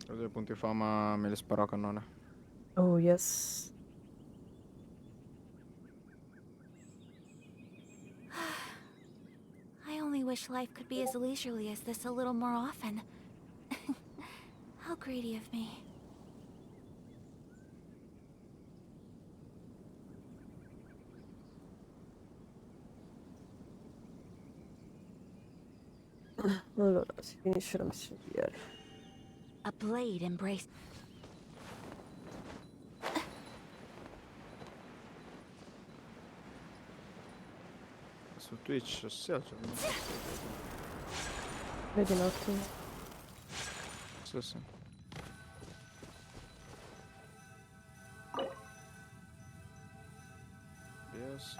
Ho 2 punti fama, me li sparo a cannone. Oh, yes. I only wish life could be as leisurely as this a little more often. How greedy of me. Allora, si finisce la missione di ieri. A blade embrace. Su Twitch si aggiorna. Vedi un attimo. Sì, sì. Yes.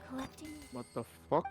Collecting. What the fuck?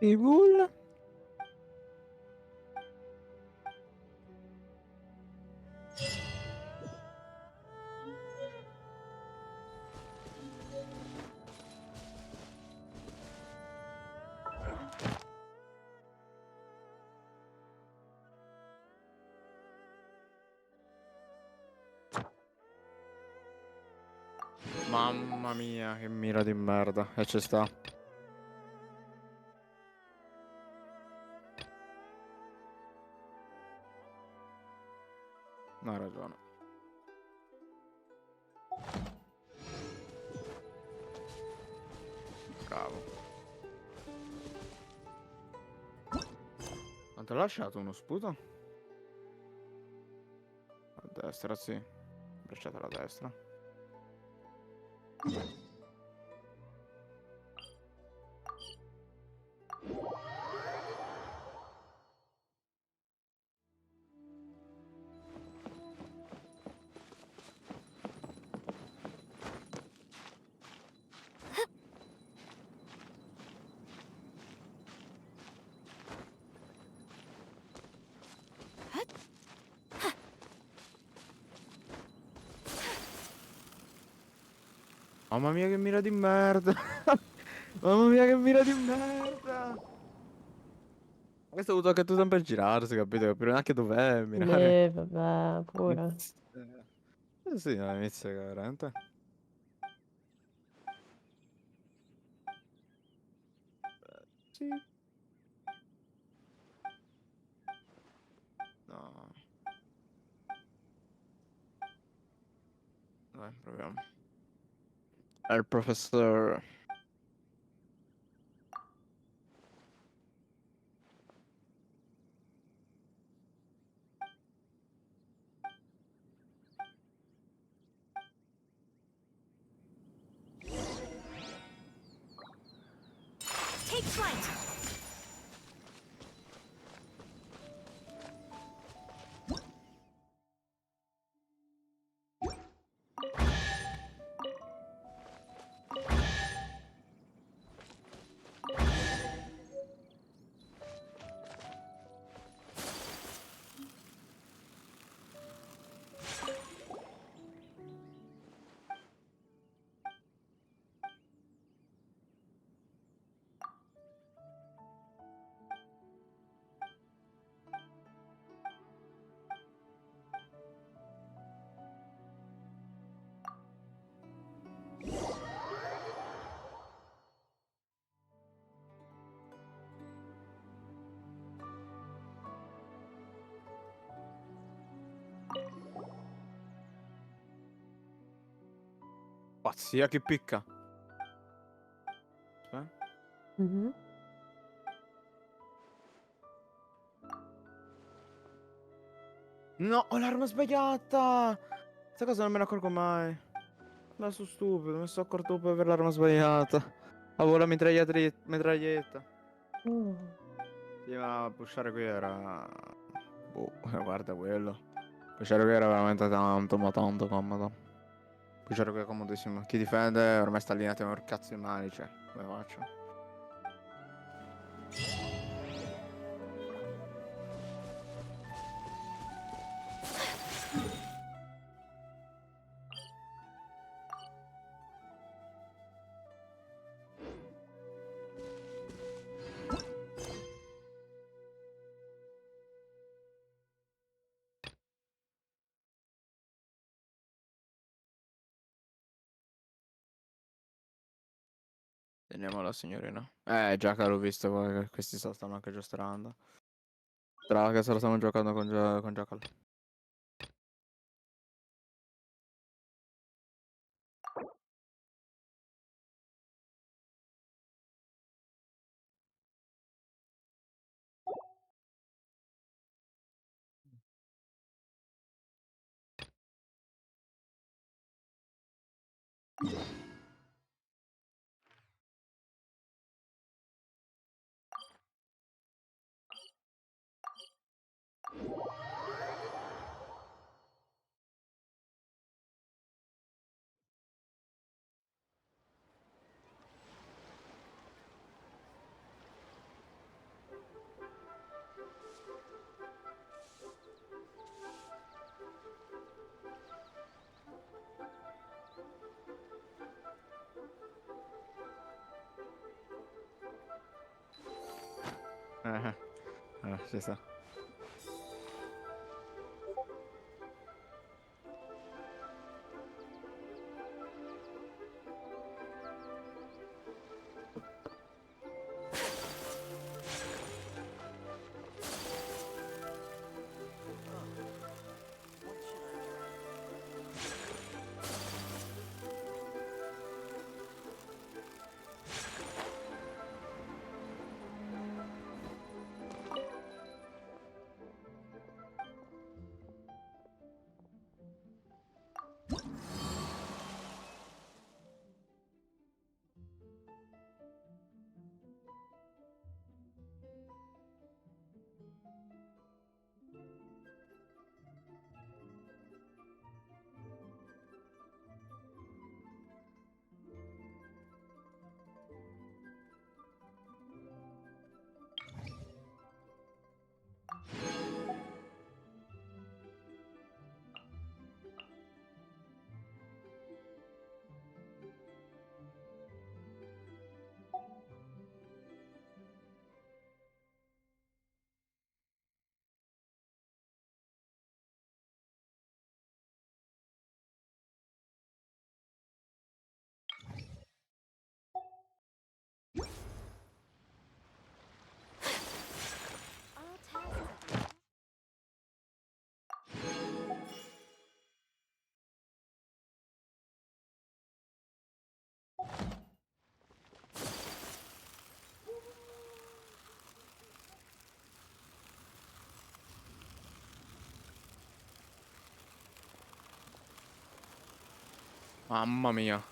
I bull? Mamma mia, che mira di merda. E ci sta. No, hai ragione. Bravo. Non ti ho lasciato uno sputo? A destra, sì. Bracciata alla destra. Mamma mia che mira di merda. Mamma mia che mira di merda. Questo ha avuto anche tutto per girarsi, capito? Capire neanche dov'è mirare. Vabbè, pure. Sì, no, inizia veramente. Sì. No. Dai, proviamo. È il professor. Take flight! Pazzia che picca. Mhm. No, ho l'arma sbagliata! Questa cosa non me ne accorgo mai. Ma sono stupido, mi sono accorto dopo di aver l'arma sbagliata. Avevo la mitraglietta. Oh. Sì, ma pushare qui era... Boh, guarda quello. Pushare qui era veramente tanto, ma tanto comodo. Pushare qui è comodissimo. Chi difende ormai sta allineato con il cazzo in mani, cioè, come faccio? Teniamo la signorina. Già che l'ho visto, che questi stanno anche giostrando. Tra che se lo stanno giocando con Jackal. Ci sta. All tasks. Mamma mia.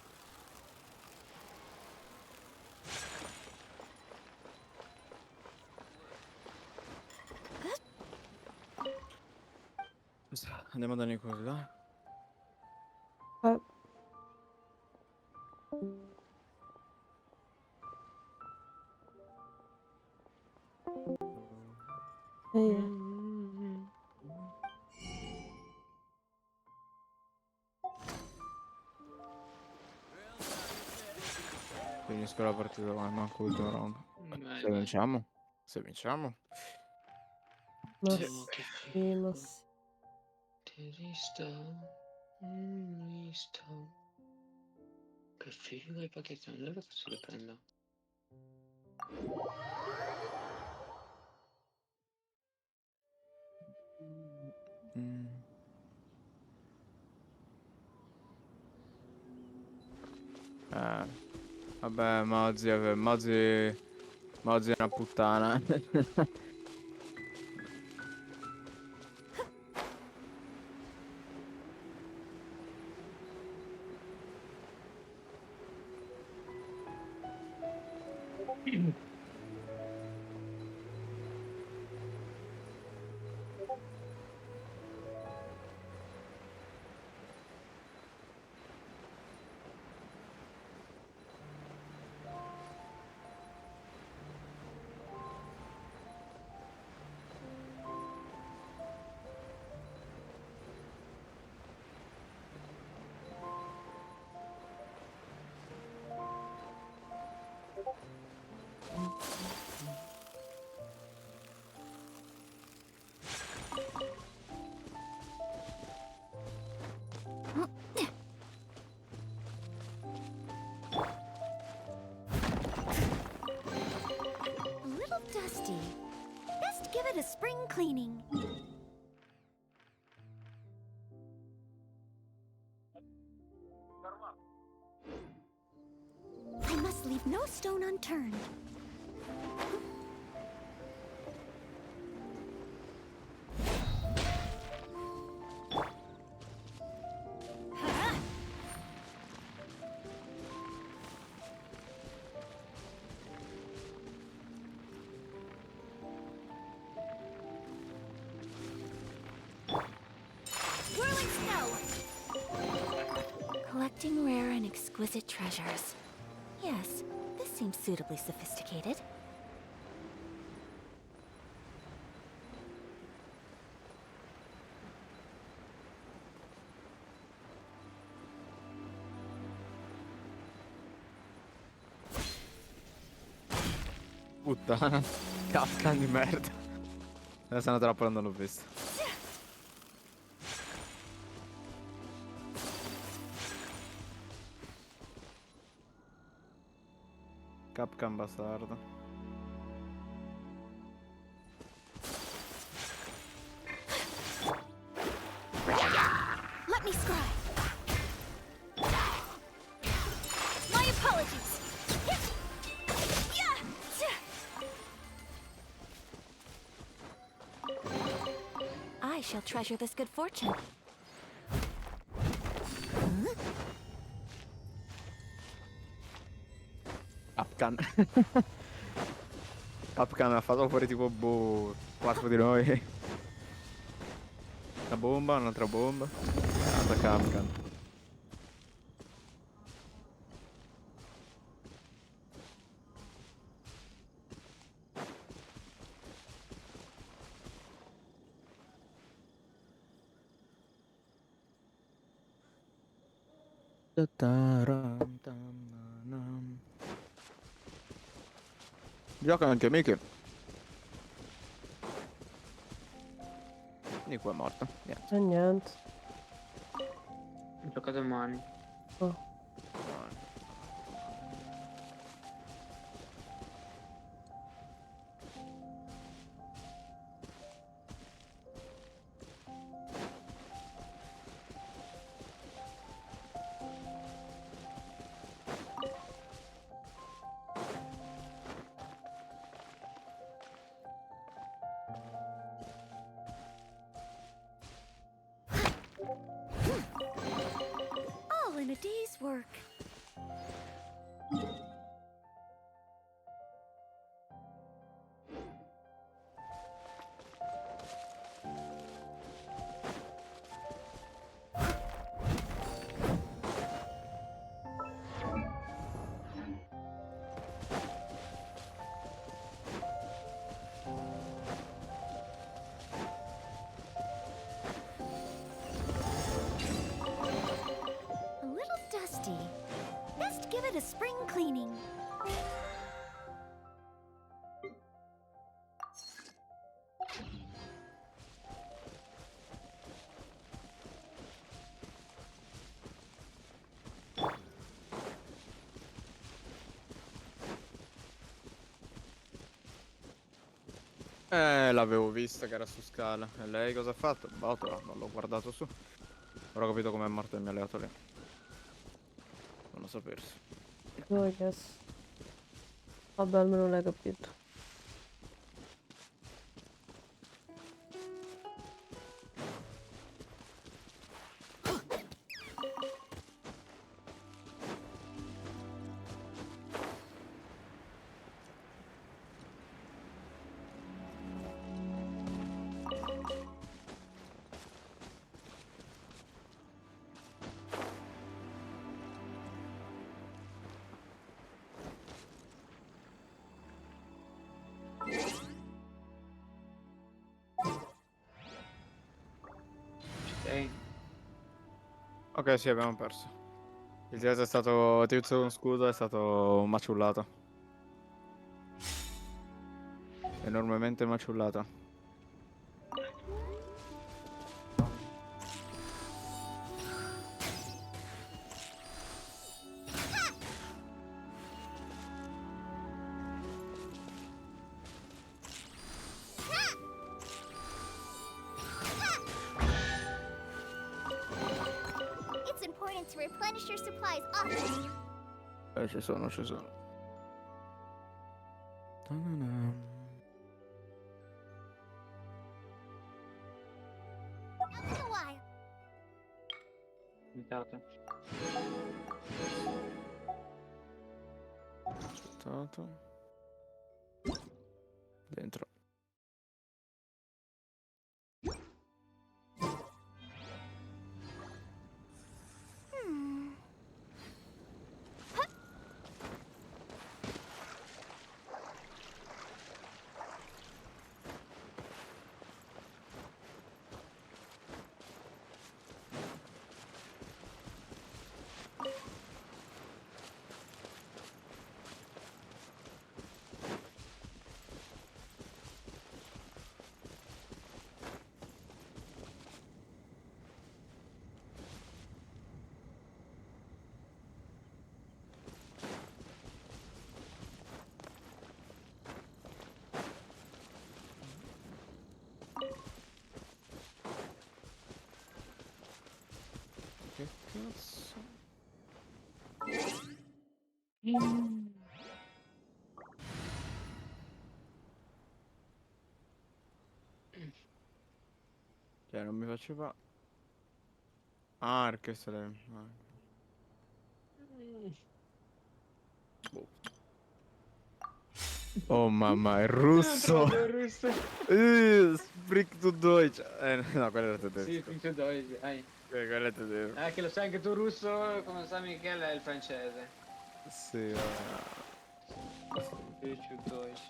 Andiamo a dargli così, dai. Eh. Ehi. Finisco la partita, ma manco l'ultimo round. Vai, Se vai. vinciamo. Se vinciamo. Ma Oh, che sì, ma figo. sì. Ti risto. Risto. Che figo i pacchetti. Allora cosa li prendo? Mm. Vabbè, Mozzi, Ma oggi è una puttana. A little dusty. Best give it a spring cleaning. I must leave no stone unturned. Whirling snow! Collecting rare and exquisite treasures. Yes, this seems suitably sophisticated. Puttana. Capcan di merda. Adesso una trappola non l'ho vista. Capcan bastardo. Let me scry. My apologies. I shall treasure this good fortune. Capcan. Capcan ha fatto fuori tipo boh 4 di noi. Una bomba, un'altra bomba. Un'altra Capcan. Gioca anche Mickey. Nico è morto. Niente. E niente. Ho giocato mani. Oh. All in a day's work. A little dusty. Best give it a spring cleaning. L'avevo vista che era su scala. E lei cosa ha fatto? Botola, non l'ho guardato su. Ora ho capito com'è morto il mio alleato lì. Non lo sapersi. I guess. Vabbè, almeno l'hai capito. Sei? Ok, sì, abbiamo perso. Il tizio è stato. Il tizio con scudo è stato maciullato. Enormemente maciullato. It's important to replenish your supplies often. Ci sono, ci sono. Ta-na-na. Once in a while. Intanto. Aspettate. Dentro. Hmm. Che cazzo? Cioè, non mi faceva. Ah, perché se le. Boh. Oh mamma, è russo! Trovato il russo. Spricht du Deutsch! No, quello era Sì, tedesco. finito 12, dai. Quello è tedesco. Che lo sai anche tu russo, come sa Michele, è il francese. Sì, Finito 12.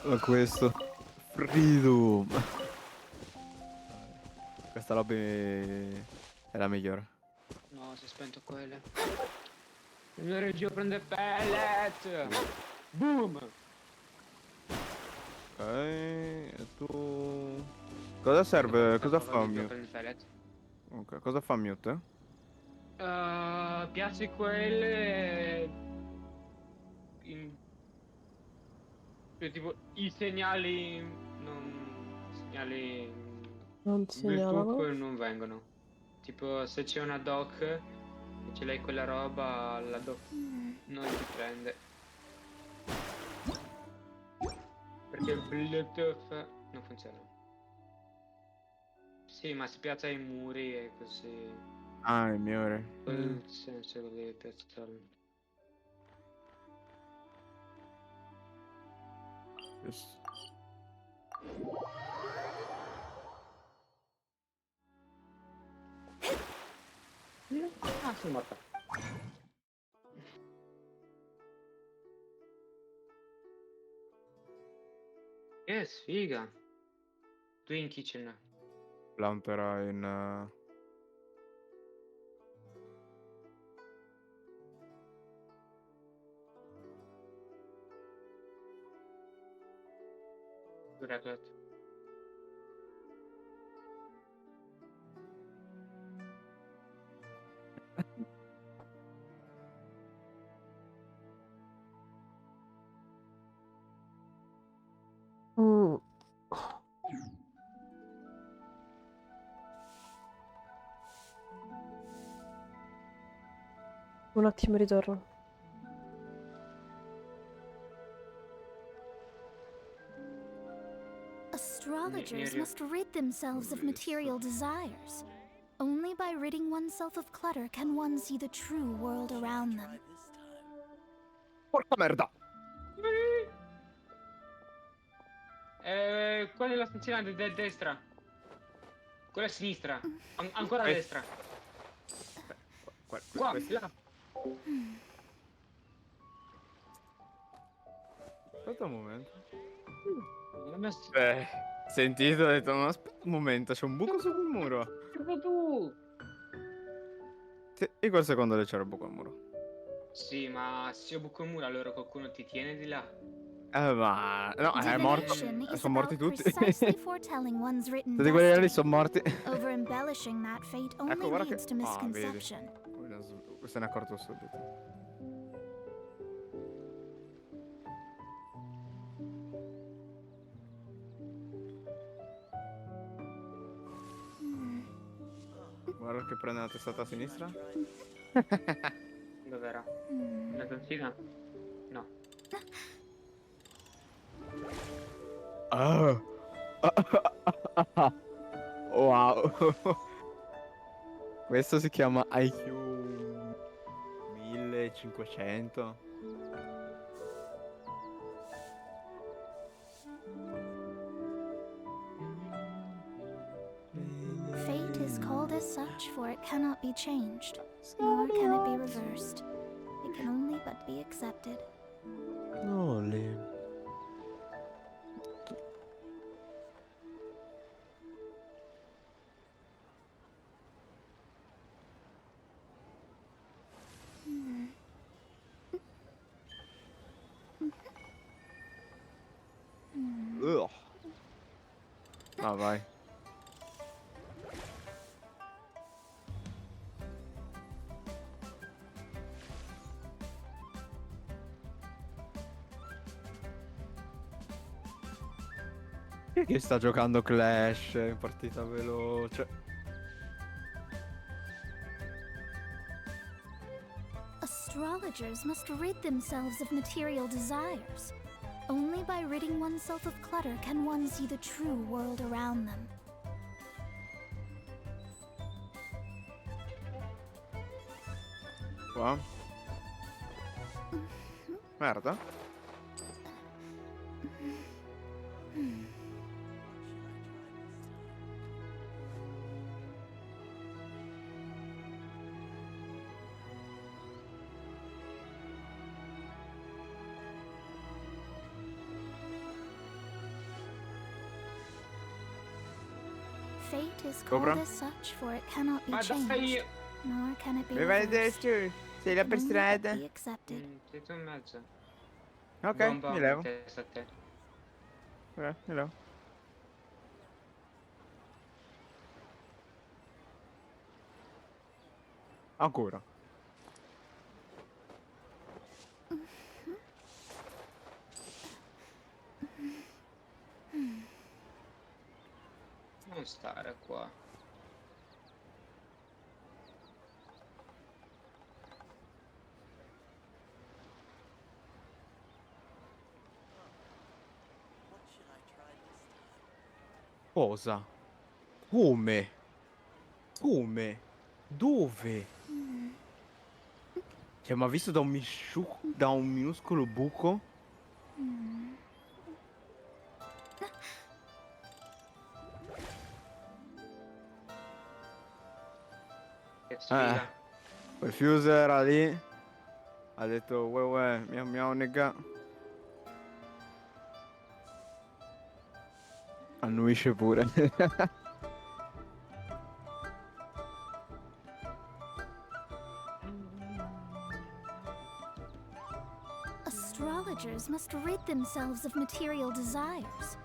Ma questo. Freedom! Questa lobby è la migliore. No, si è spento quello. Il mio regio prende pellet! Boom! Ok, e tu. Cosa serve? Cosa fa Regio mute? prende pellet. Ok, cosa fa mute? Piazzi quelle in, cioè, tipo i segnali non segnali Non del poop segnalano. non vengono. Tipo se c'è una doc e ce l'hai quella roba, la doc non ti prende. Perché il Bluetooth non funziona. Sì, ma si piazza ai muri e così. Ah, il mio ore. Quel senso lo devi piazzare. Giusto. Ah, sono morta. Che sfiga. Twin Kitchen. Planterà in. Graduate. Mm. Un attimo ritorno. Astrologers must rid themselves of material desires. Only by ridding oneself of clutter can one see the true world around them. Porca merda! Quella è la stanzina a destra. Quella a sinistra. Ancora a destra. Qua, là. Aspetta un momento. Non mi has- Sentito, ho detto, ma aspetta un momento, c'è un buco su quel muro. Proprio tu. Sì, in quel secondo lì c'era il buco al muro. Sì, ma se io buco il muro allora qualcuno ti tiene di là. Ma... No, è morto. Divination is Sono morti about tutti. precisely foretelling one's written Tutti quelli lì destiny. sono morti. Over embellishing that fate only Ecco, guarda leads che... to Ah, vedi. misconception. Se ne è accorto subito. Guarda che prende la testata a sinistra. Dov'era? La stanzina? No. Oh. Wow. Questo si chiama IQ 1500. Fate is called as such, for it cannot be changed, nor can it be reversed. It can only but be accepted. Oli. Ugh. Ah, vai. Chi è che sta giocando Clash in partita veloce? Astrologers must rid themselves of material desires. Only by ridding oneself of clutter can one see the true world around them. Qua? Merda. Fate is called Sopra? as such, for it cannot be Ma changed, dai! nor can it be Mi vai a reversed. destra? Sei là It per can only but strada? be accepted. Sei tu in mezzo. Ok, Bomba mi in levo. testa a te. Mi levo. Ancora. Non stare qua. Cosa? Come? Come? Dove? Cioè, ma visto da da un minuscolo buco? Che sfiga. Quel fuse era lì. Ha detto, uè, miau miau, nigga. Annuisce pure. Astrologers must rid themselves of material desires.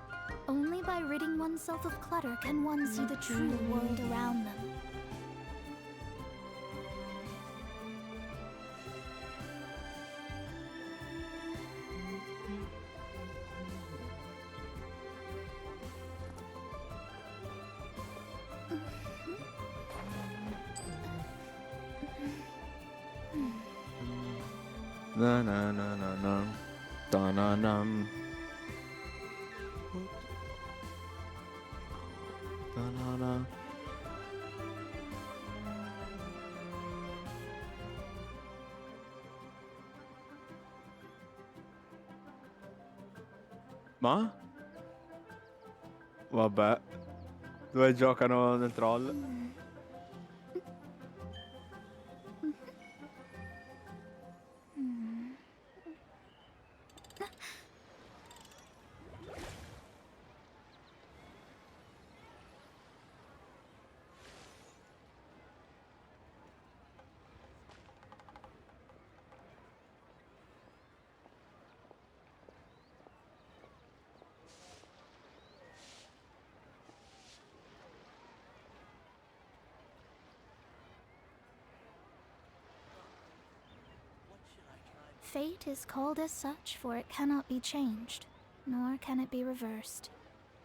Only by ridding oneself of clutter can one see the true world around them. Na na na na na. Ta-na-nam. Ta-na-na. Ma? Vabbè. Dove giocano nel troll? Fate is called as such, for it cannot be changed, nor can it be reversed.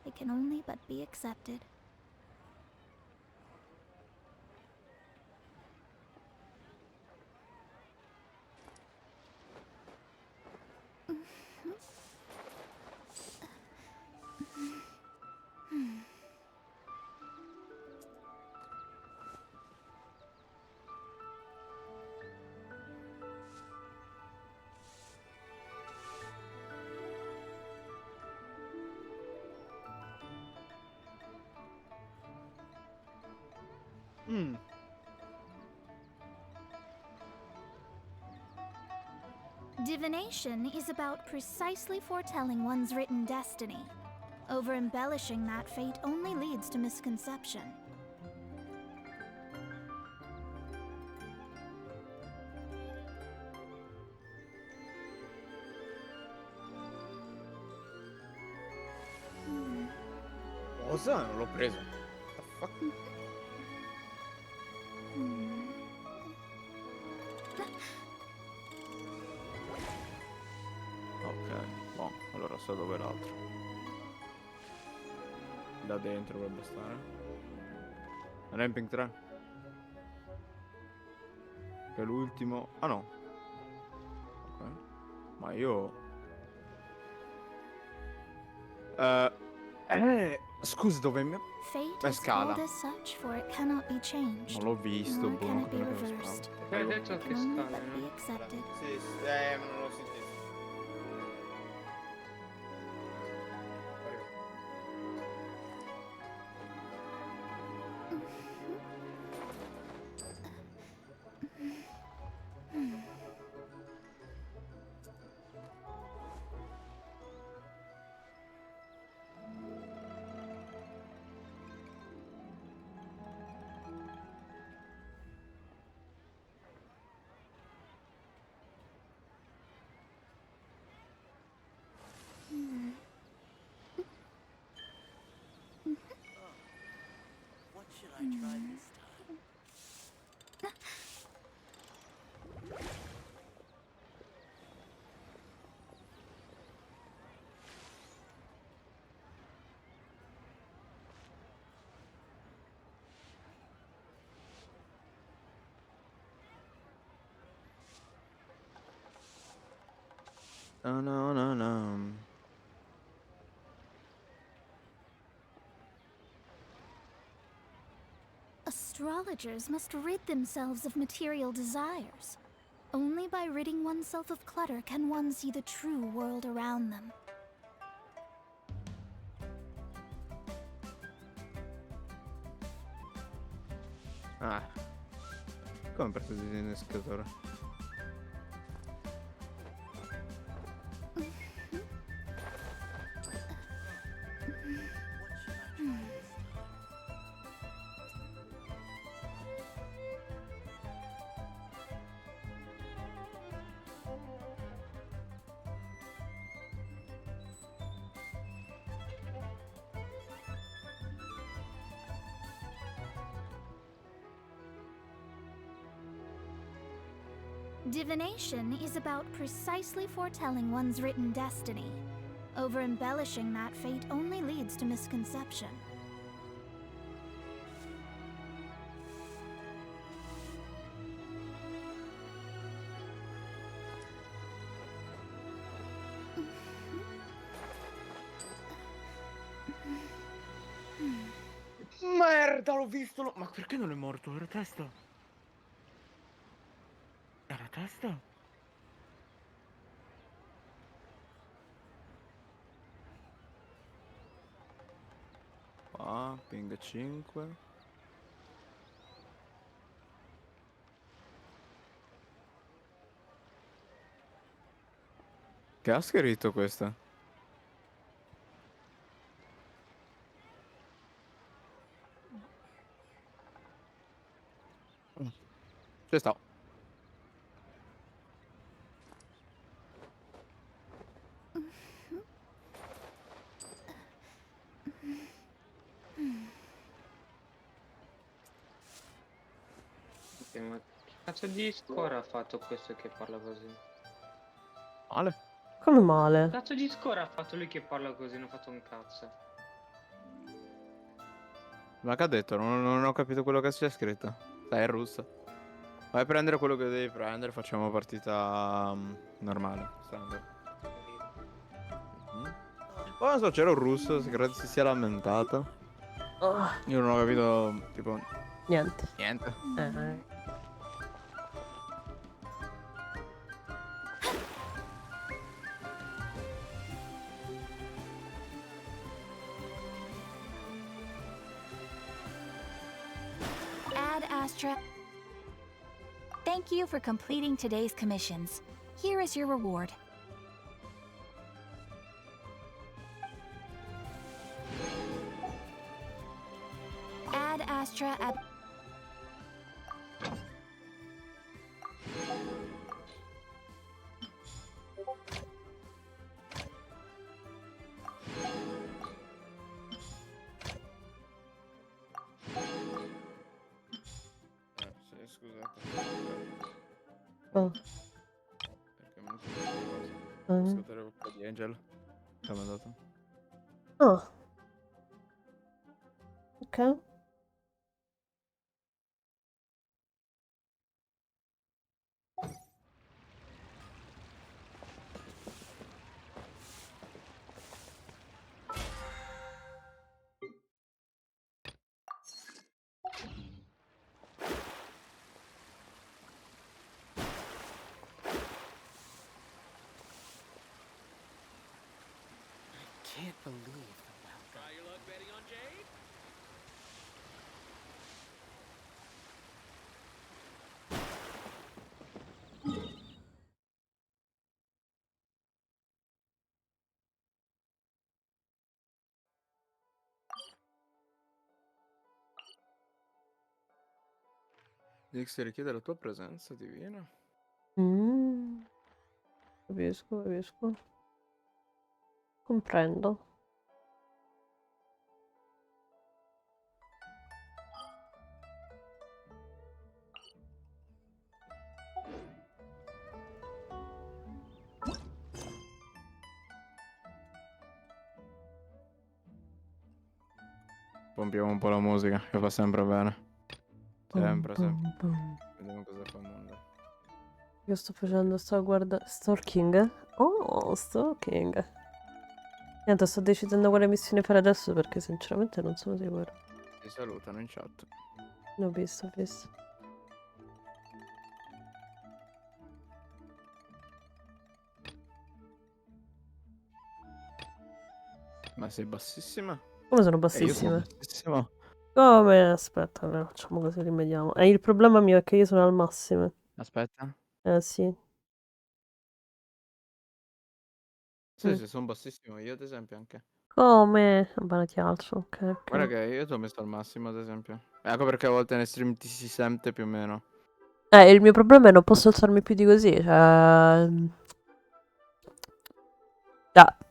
It can only but be accepted. Divination is about precisely foretelling one's written destiny. Over-embellishing that fate only leads to misconception. Cosa? Non l'ho preso. What the fuck? Ok, boh, allora so dove è l'altro. Da dentro dovrebbe stare. Ramping 3. Che è l'ultimo. Ah no. Ok. Ma io. Scusa, dove mi. Fate È is scala. called as such, for it cannot be changed, Non l'ho visto, nor boh, can non it be credo che lo reversed. sparo. Hai Prego. detto It che can only scala, but be no? accepted. Sì, ma non l'ho sentito. What should I try this time? No, no, no, no. Astrologers must rid themselves of material desires. Only by ridding oneself of clutter can one see the true world around them. Ah. Come per questo disinnescatore? What should I try this time? Divination is about precisely foretelling one's written destiny. Over-embellishing that fate only leads to misconception. merda, l'ho visto! Ma perché non è morto? Era testa? Era testa? Qua, ping 5. Che ha scritto questa? Ci sta. Ok, ma che cazzo di score ha fatto questo che parla così? Male. Come Che male? cazzo di score ha fatto lui che parla così? Non ha fatto un cazzo. Ma che ha detto? Non ho capito quello che c'è scritto. Dai, è russo. Vai a prendere quello che devi prendere. Facciamo partita normale. Standard. Mhm. Poi non so, c'era un russo. Credo si sia lamentato. Oh, Io non ho capito, tipo, niente. niente. Eh. Ad Astra. Thank you for completing today's commissions. Here is your reward. Ad Astra at. Sì, scusate. Oh. Perché me ne sono una cosa. Eh. Ascoltare un po' di Angel. Che mi ha dato. Ah, ok. Can't believe the welcome. Try your luck betting on Jade? Dix richiede la tua presenza divina. Mm, capisco, capisco. Comprendo. Pompiamo un po' la musica, che fa sempre bene. Pum, Sempre, sempre. pum, pum. Vediamo cosa fa il mondo. Io sto facendo, sto guardando... Stalking? Oh, stalking. Niente, sto decidendo quale missione fare adesso perché sinceramente non sono sicura. Ti salutano in chat. L'ho visto, ho visto. Ma sei bassissima? Come sono Io sono bassissime? bassissimo. Come? Aspetta, allora facciamo così, rimediamo. Il problema mio è che io sono al massimo. Aspetta. Sì. Sì, Mm. sì, sono bassissimo. Io ad esempio anche. Come? Vabbè, ti alzo, ok, Guarda ok. che io ti ho messo al massimo ad esempio. Ecco perché a volte nei stream ti si sente più o meno. Il mio problema è non posso alzarmi più di così, cioè... Ah,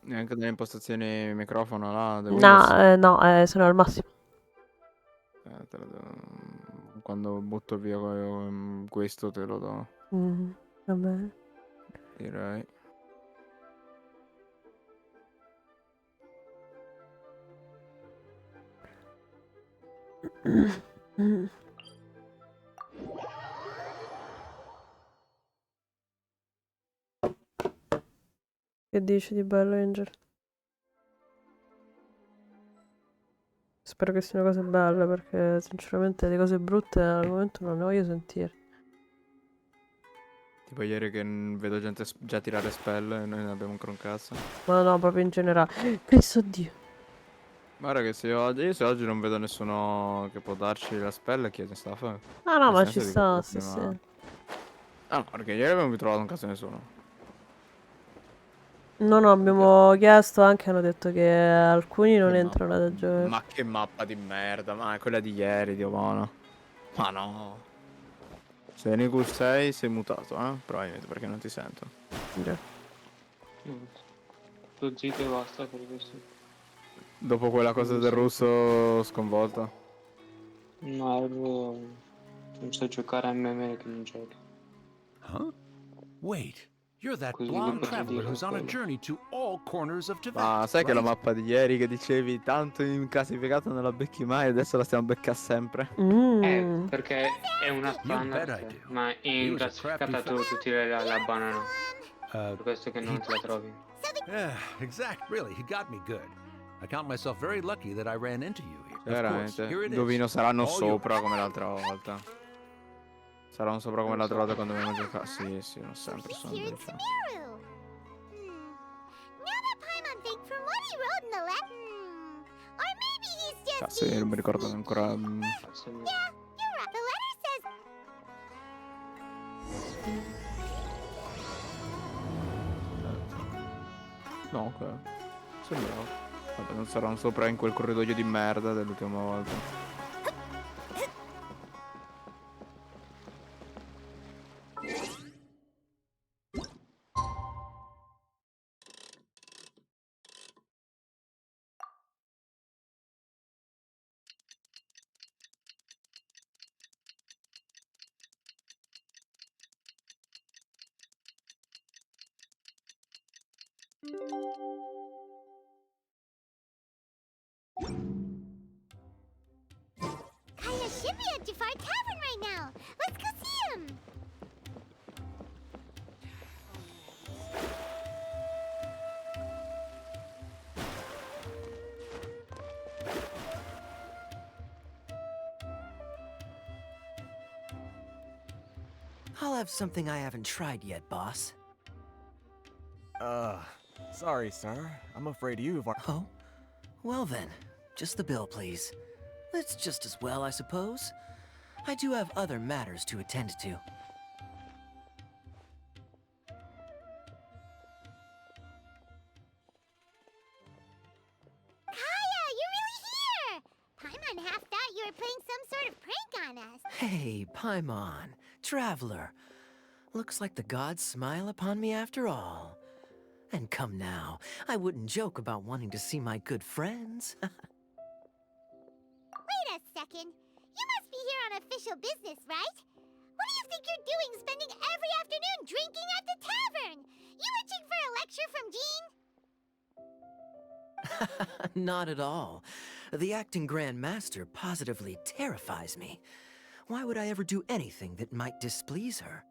Neanche delle impostazioni microfono là, da Windows. no, no, sono al massimo. Quando butto via questo te lo do, Va bene. direi. Che dici di bello, Angel? Spero che siano cose belle perché sinceramente le cose brutte al momento non ne voglio sentire. Tipo ieri che vedo gente già tirare spelle e noi ne abbiamo ancora un cazzo. Ma no, proprio in generale. Cristo Dio. Guarda che se oggi non vedo nessuno che può darci la spella, chi ne sta a fare? Ah no, Nel ma ci senso dico sta, sì, prima... sì. Ah no, perché ieri abbiamo trovato un cazzo di nessuno. No, no, abbiamo chiesto anche, hanno detto che alcuni non Che entrano mappa, da giocare. ma che mappa di merda, ma è quella di ieri, Dio buono. Ma no. Se Nico sei mutato, probabilmente perché non ti sento. Già. Sto zitto e basta per questo. Dopo quella cosa del russo sconvolta. No, non so giocare a MMA che non giochi. Huh? Wait, you're that Così blonde potrei traveler dire who's on a quello. journey to all corners of Ma Tibet, sai che la right? mappa di ieri che dicevi tanto inclassificata non la becchi mai, adesso la stiamo beccando sempre. Perché è una You bet I standard, do. ma in was a crafty classificata tutti la bannano. Per questo che non te la trovi. Yeah, exact. Really, he got me good. I count myself very lucky that I ran into you here. Of course, Veramente. here it is. Indovino saranno All sopra yours. come l'altra volta. Saranno sopra come l'altra volta quando abbiamo giocato. Sì, sì, non sempre He's sono here in dentro. Sumeru. Now that Paimon think from what he wrote in the letter. Or maybe he's just Cazzo, io non mi ricordo che ancora... Cazzo mio. Yeah, you're right. The letter says No, ok. Sembrava. Vabbè, non saranno sopra in quel corridoio di merda dell'ultima volta. Kaya should be at Jafar Tavern right now. Let's go see him. I'll have something I haven't tried yet, boss. Sorry, sir. I'm afraid you've... Oh? Well then, just the bill, please. It's just as well, I suppose. I do have other matters to attend to. Kaya, you're really here. Paimon half thought you were playing some sort of prank on us. Hey, Paimon, traveler. Looks like the gods smile upon me after all. And come now, I wouldn't joke about wanting to see my good friends. Wait a second. You must be here on official business, right? What do you think you're doing spending every afternoon drinking at the tavern? You itching for a lecture from Jean? Not at all. The acting Grand Master positively terrifies me. Why would I ever do anything that might displease her?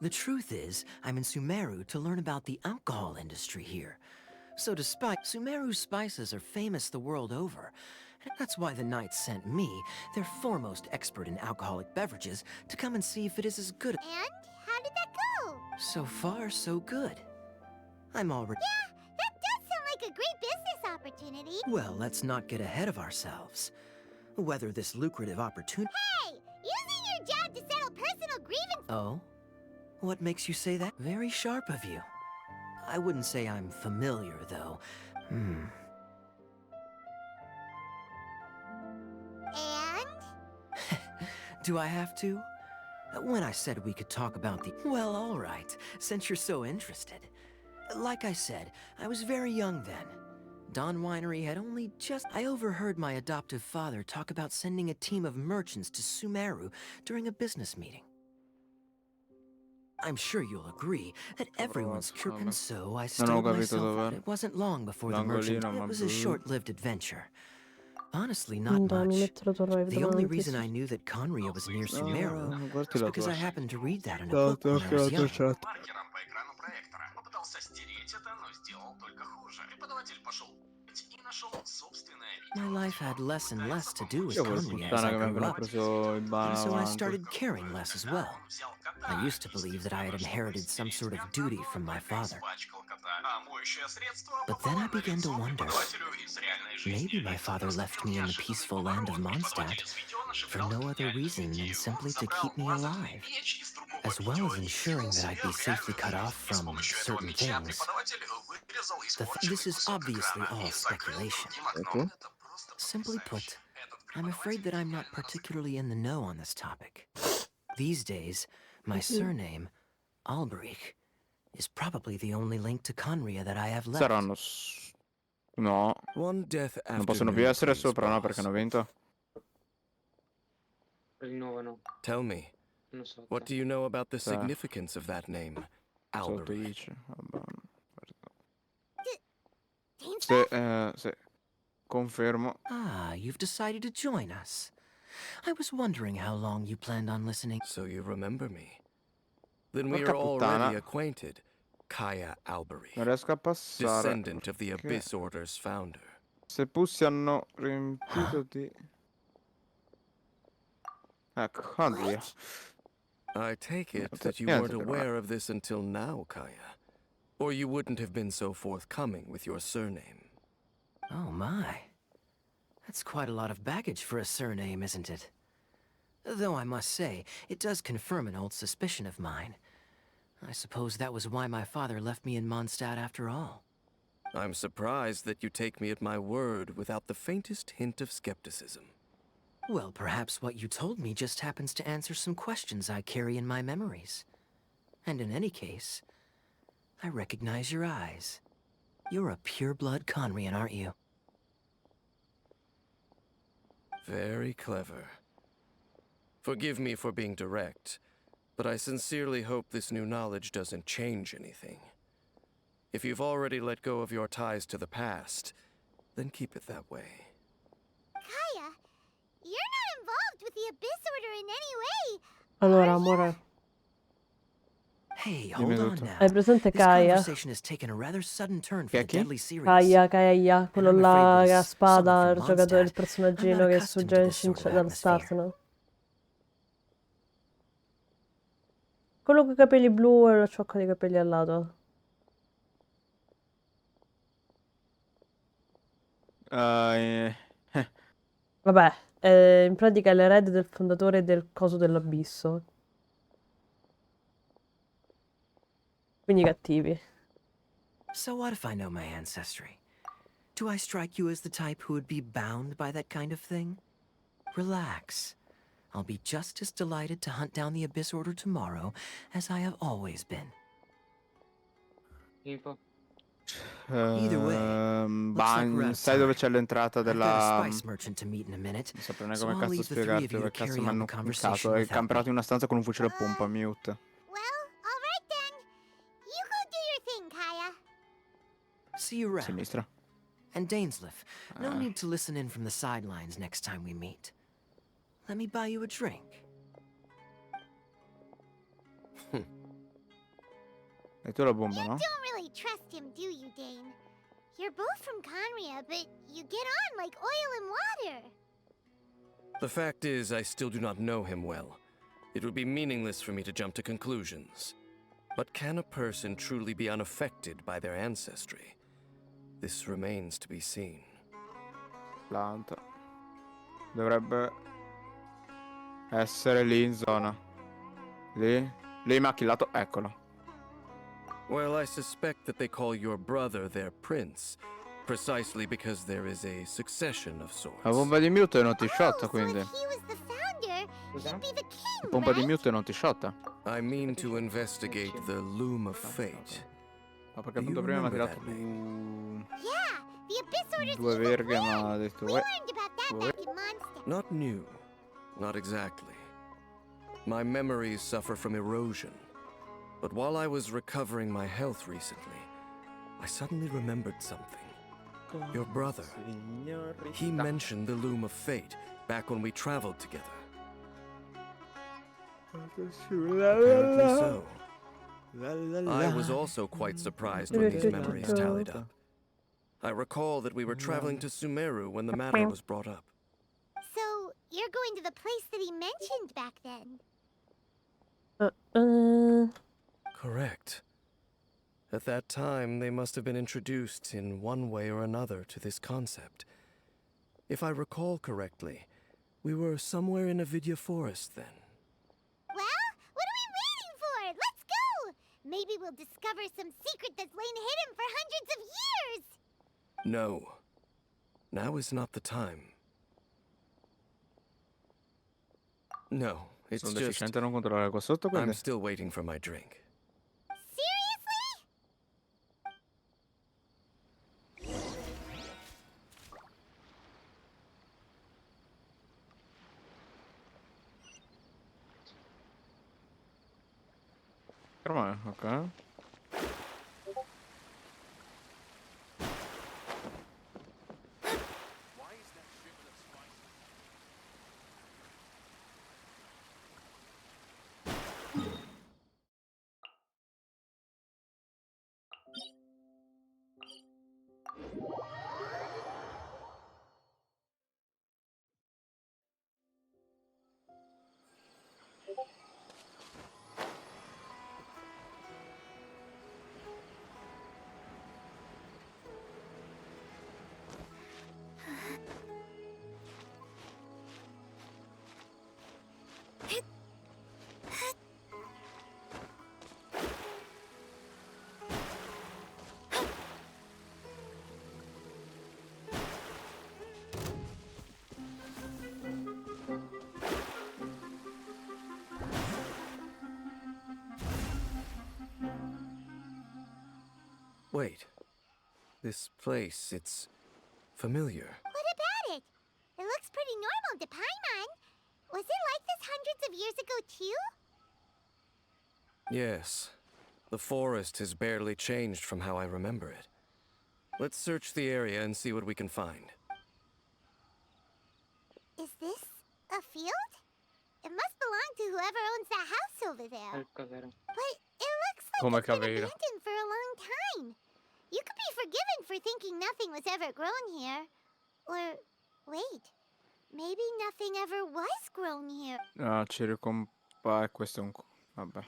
The truth is, I'm in Sumeru to learn about the alcohol industry here. So despite Sumeru's spices are famous the world over, and that's why the Knights sent me, their foremost expert in alcoholic beverages, to come and see if it is as good. And how did that go? So far, so good. I'm already... Yeah, that does sound like a great business opportunity. Well, let's not get ahead of ourselves. Whether this lucrative opportunity... Hey, using your job to settle personal grievances. Oh? What makes you say that? Very sharp of you. I wouldn't say I'm familiar, though. And? Do I have to? When I said we could talk about the... Well, all right, since you're so interested. Like I said, I was very young then. Don Winery had only just... I overheard my adoptive father talk about sending a team of merchants to Sumeru during a business meeting. I'm sure you'll agree that everyone's curious, and so I stowed myself out. It wasn't long before the merchant... It was a short-lived adventure. Honestly, not Dai, mi much. metto la tua live The only davanti. reason I knew that Conria was near Sumeru guardi was la because tua. I happened to read that in a Да, book when I was young. chat. Маркером по экрану проектора. Попытался стереть это, но сделал только хуже. Преподаватель пошел My life had less and less to do with Io quel Conria as puttana I che mi grew avevano up, preso in and so I avanti. started caring less as well. I used to believe that I had inherited some sort of duty from my father. But then I began to wonder, maybe my father left me in the peaceful land of Mondstadt for no other reason than simply to keep me alive, as well as ensuring that I'd be safely cut off from certain things. This is obviously all speculation. Ok. Simply put, I'm afraid that I'm not particularly in the know on this topic. These days, my surname, Alberich, is probably the only link to Conria that I have left. Saranno... No. One death Non after possono più another, essere please, sopra, no? boss. Perché hanno vinto. Il nuovo no, Tell me, non so. what do you know about the Cioè, significance of that name, sotto Alberich? dice. Vabbè. Se confermo. Ah, you've decided to join us. I was wondering how long you planned on listening. So you remember me. Then we Porca are already puttana. acquainted. Kaya Alberich, Non riesco a passare. descendant of the Perché Abyss Order's founder. se pussi hanno riempito di... Ecco, oddio. I take it Niente, that you niente weren't di male. aware of this until now, Kaya. Or you wouldn't have been so forthcoming with your surname. Oh my. That's quite a lot of baggage for a surname, isn't it? Though I must say, it does confirm an old suspicion of mine. I suppose that was why my father left me in Mondstadt after all. I'm surprised that you take me at my word without the faintest hint of skepticism. Well, perhaps what you told me just happens to answer some questions I carry in my memories. And in any case, I recognize your eyes. You're a pure-blood Conrian, aren't you? Very clever. Forgive me for being direct, but I sincerely hope this new knowledge doesn't change anything. If you've already let go of your ties to the past, then keep it that way. Kaya, you're not involved with the Abyss Order in any way. Allora, amore, Hey, Dimmi hold on tutto. now. hai presente This Kaya? conversation has taken a rather sudden turn for Chi è the chi? deadly series. Kaya, quello And I'm afraid là with che ha his spada, someone il from giocatore, il Mondstadt, personaggino I'm not che accustomed to suggerisce this sort of dal atmosphere. start, no? Quello con i capelli blu e lo ciocco di capelli al lato. Eh, Vabbè, in pratica è l'erede del fondatore del coso dell'abisso. Quindi cattivi. So what if I know my ancestry? Do I strike you as the type who would be bound by that kind of thing? Relax. I'll be just as delighted to hunt down the Abyss Order tomorrow as I have always been. Info. Either way, looks like we're out of sai dove time. c'è l'entrata I've got a della... spice merchant to meet in a minute, Non saprei neanche so come I'll cazzo leave the three of spiegarti, you to perché cazzo carry mi on hanno the cazzo. conversation È without camperato me. in una stanza con un fucile a pompa, mute. Well, all right then. You go do your thing, Kaya. See you around. Sinistra. And Dainsleif, no need to listen in from the sidelines next time we meet. Let me buy you a drink. E tu la bomba, You no? don't really trust him, do you, Dane? You're both from Conria, but you get on like oil and water. The fact is, I still do not know him well. It would be meaningless for me to jump to conclusions. But can a person truly be unaffected by their ancestry? This remains to be seen. Planta. Dovrebbe essere lì in zona. Lì? Lì macchilato, eccolo. Well, I suspect that they call your brother their prince, precisely because there is a succession of sorts. La bomba di mute non ti Oh, shotta, so quindi. if he was the founder, Scusa? he'd be the king, La pompa di right? mute non ti shotta. I mean to investigate the Loom of Fate. Ma perché Do you appunto prima mi ha remember tirato that Yeah, the Abyss Order's due evil verghe, plan. ma ha detto We uè. learned about that Wait. back in Mondstadt. Not new. Not exactly. My memories suffer from erosion. But while I was recovering my health recently, I suddenly remembered something. Your brother. He mentioned the Loom of Fate back when we traveled together. Apparently so. I was also quite surprised when these memories tallied up. I recall that we were traveling to Sumeru when the matter was brought up. So, you're going to the place that he mentioned back then? Correct. At that time, they must have been introduced in one way or another to this concept. If I recall correctly, we were somewhere in Avidya Forest then. Well, what are we waiting for? Let's go! Maybe we'll discover some secret that's lain hidden for hundreds of years! No. Now is not the time. No, it's Sono just... deficiente a non controllare qua sotto, quindi. I'm still waiting for my drink. Seriously? Ormai, ok. Wait. This place, it's familiar. What about it? It looks pretty normal to Paimon. Was it like this hundreds of years ago, too? Yes. The forest has barely changed from how I remember it. Let's search the area and see what we can find. Is this a field? It must belong to whoever owns that house over there. Ecco, vero. But it looks like Come it's been Caveira. abandoned for a long time. You could be forgiven for thinking nothing was ever grown here. Or, wait, maybe nothing ever was grown here. Ah, ci ricompare. Questo è un. Vabbè.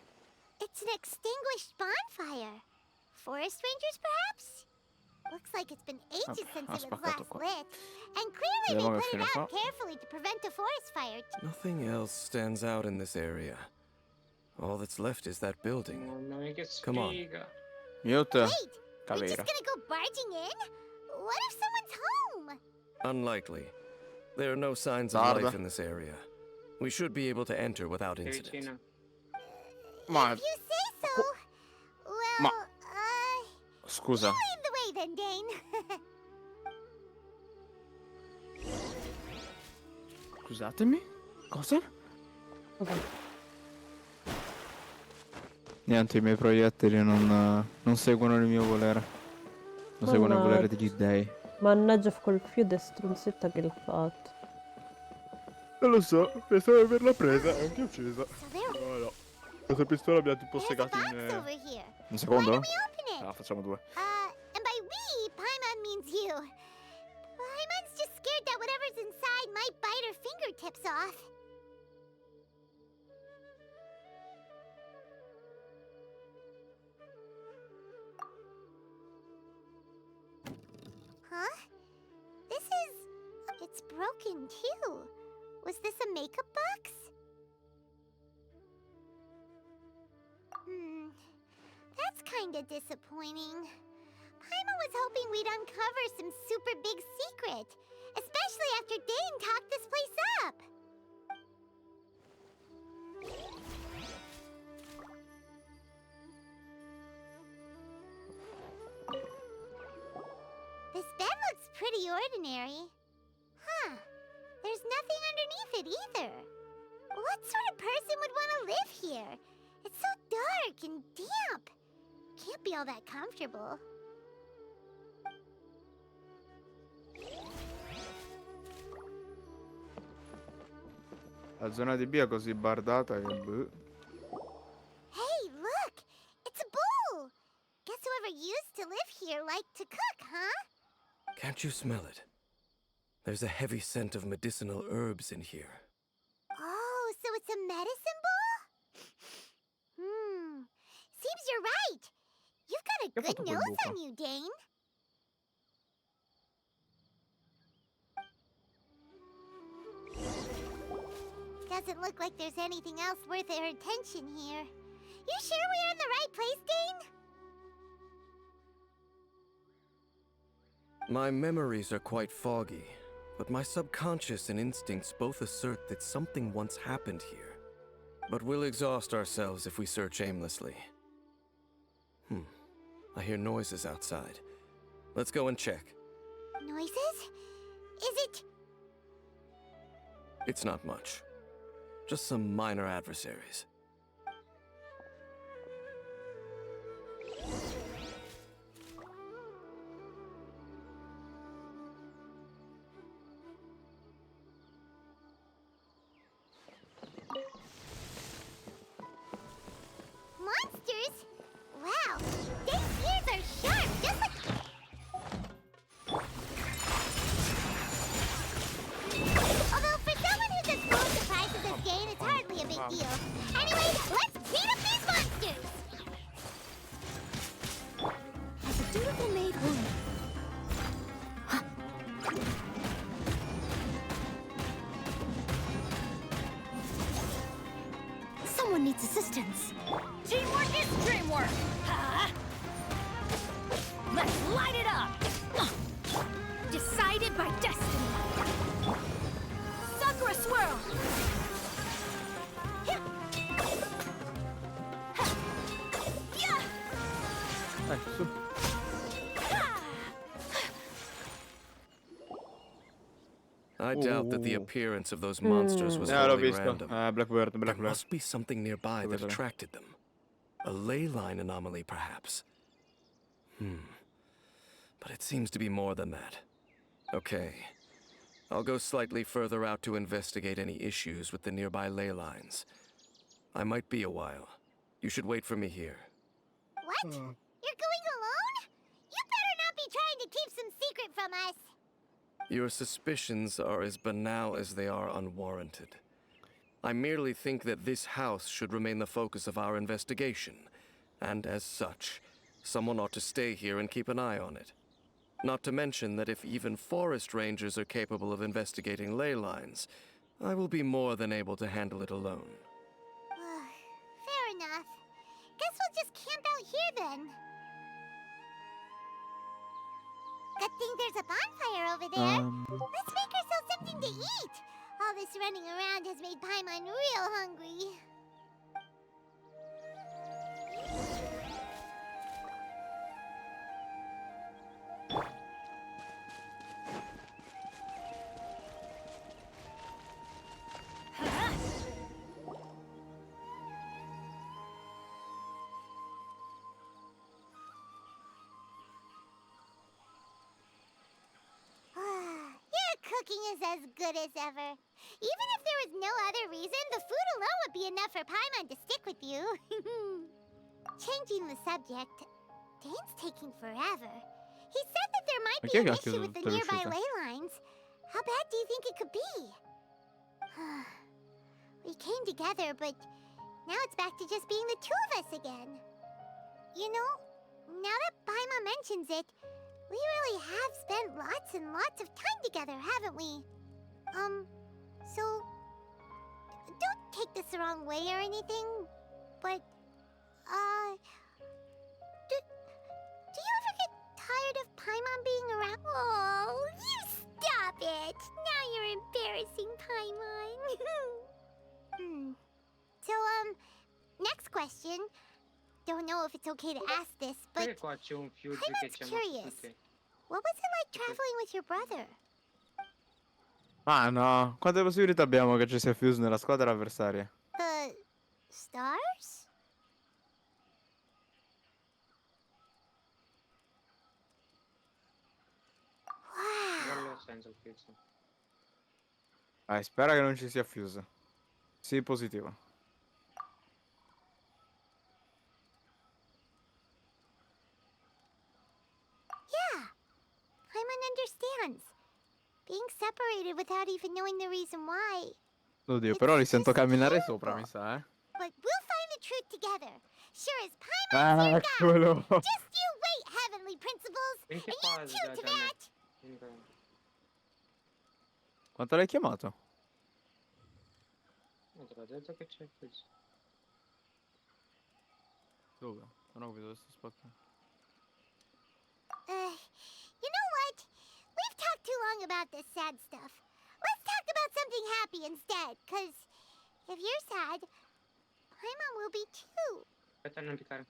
It's an extinguished bonfire. Forest rangers, perhaps? Looks like it's been ages Vabbè, since ha it was spaccato last qua. lit. And clearly they Vediamo che put it fine out fa. carefully to prevent a forest fire. Nothing else stands out in this area. All that's left is that building. Mamma mia, che Come on. sfiga. Mute. Wait, we're just Caveira. gonna go barging in? What if someone's home? Unlikely. There are no signs of Guarda. life in this area. We should be able to enter without Sei incident. vicino. Ma If you say so. Well, Ma- scusa. lead the way then, Dane. Scusatemi? Cosa? Ok. Niente, i miei proiettili non seguono il mio volere. Non seguono il volere degli dei. Mannaggia quel fiuto stronzetta che l'ha fatto. Non lo so, pensavo di averla presa e anche uccisa. So there, No, no. Questa pistola abbiamo tipo there's a segati box in. over here. Un Why secondo? don't we open it? Ah, facciamo due. And by we, Paimon means you. Paimon's just scared that whatever's inside might bite her fingertips off. Huh? This is... It's broken, too. Was this a makeup box? That's kinda disappointing. Paimon was hoping we'd uncover some super big secret, especially after Dane talked this place up. This bed looks pretty ordinary. Huh. There's nothing underneath it either. What sort of person would want to live here? It's so dark and damp. Can't be all that comfortable. La zona di B è così bardata che. Boh. Hey, look! It's a bowl! Guess whoever used to live here liked to cook, huh? Can't you smell it? There's a heavy scent of medicinal herbs in here. Oh, so it's a medicine ball? Seems you're right. You've got a Che ha fatto good quel nose buco? on you, Dane. Doesn't look like there's anything else worth our attention here. You sure we're in the right place, Dane? My memories are quite foggy, but my subconscious and instincts both assert that something once happened here. But we'll exhaust ourselves if we search aimlessly. I hear noises outside. Let's go and check. Noises? Is it... It's not much. Just some minor adversaries. monsters? Wow, Dane's ears are sharp, just like... Although for someone who's as full of surprises as Dane, it's hardly a big deal. Anyway, let's beat up these monsters! As a dutiful maid would. Someone needs assistance. Teamwork is dreamwork! Huh? Let's light it up! Decided by destiny! Sakura swirl! Su. I doubt that the Ooh. appearance of those monsters was L'ho wholly visto. random. Blackbird, There Blackbird. must be something nearby that Scusami. attracted them. A ley line anomaly, perhaps. But it seems to be more than that. Okay. I'll go slightly further out to investigate any issues with the nearby ley lines. I might be a while. You should wait for me here. What? You're going alone? You better not be trying to keep some secret from us. Your suspicions are as banal as they are unwarranted. I merely think that this house should remain the focus of our investigation, and as such, someone ought to stay here and keep an eye on it. Not to mention that if even forest rangers are capable of investigating ley lines, I will be more than able to handle it alone. Fair enough. Guess we'll just camp out here then. Good thing there's a bonfire over there. Let's make ourselves something to eat. All this running around has made Paimon real hungry. Your cooking is as good as ever. Even if there was no other reason, the food alone would be enough for Paimon to stick with you. Changing the subject, Dane's taking forever. He said that there might Ma be chi è an che ha issue chiuso with the tutte le nearby uscite? ley lines. How bad do you think it could be? We came together, but now it's back to just being the two of us again. You know, now that Paimon mentions it, we really have spent lots and lots of time together, haven't we? So... Don't take this the wrong way or anything, but... Do you ever get tired of Paimon being around? Oh, you stop it! Now you're embarrassing Paimon. So, next question. Don't know if it's okay to ask this, but Perché qua c'è un fuse che Paimon's ci ha curious. tutti? What was it like traveling with your brother? Ah no, quante possibilità abbiamo che ci sia Fuse nella squadra avversaria? Stars? Wow. Non lo senso il fuse. Spera che non ci sia Fuse. Sì, positivo. Yeah. Paimon understands. Being separated without even knowing the reason why. Oddio, però li sento It's just camminare sopra, mi terrible. sa, eh. But we'll find the truth together. Sure as Paimon's your God. Eccolo. Just you wait, heavenly principles. In che And you fase too, da me? Tavat. Quanto l'hai chiamato? Non te l'ho detto che c'è questo. Dove? Non ho capito dove sto spacco. You know what? We've talked too long about this sad stuff. Let's talk about something happy instead, cause if you're sad, Paimon will be too. Aspetta a non piccare.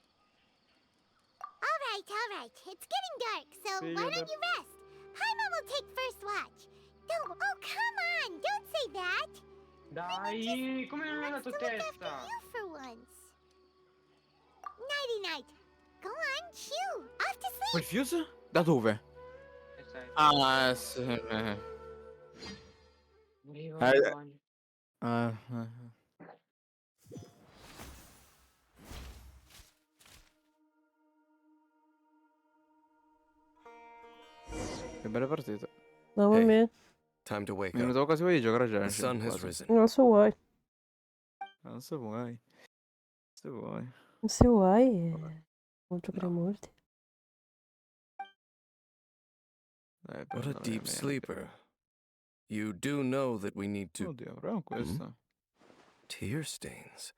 Alright. It's getting dark, so See why you don't you rest? Paimon will take first watch. No, oh come on, don't say that. Dai, come non hai Wants dato to look after testa? you for once. Nighty night. Go on, shoo. Off to Quel sleep. fuse? Da dove? E sai. Ah, sì. Io Eh. voglio. Ah, Che belle partite. Mamma Hey. mia. Time to wake Mi è up. venuto quasi voglia di giocare a The Genshin. sun has quasi. risen. Non so vuoi. Non so vuoi. Se vuoi. Se vuoi, Vabbè. non giocare No. molti. What a prendo la deep mia sleeper. You do know that we need to... Oddio, proviamo questo. Tear stains.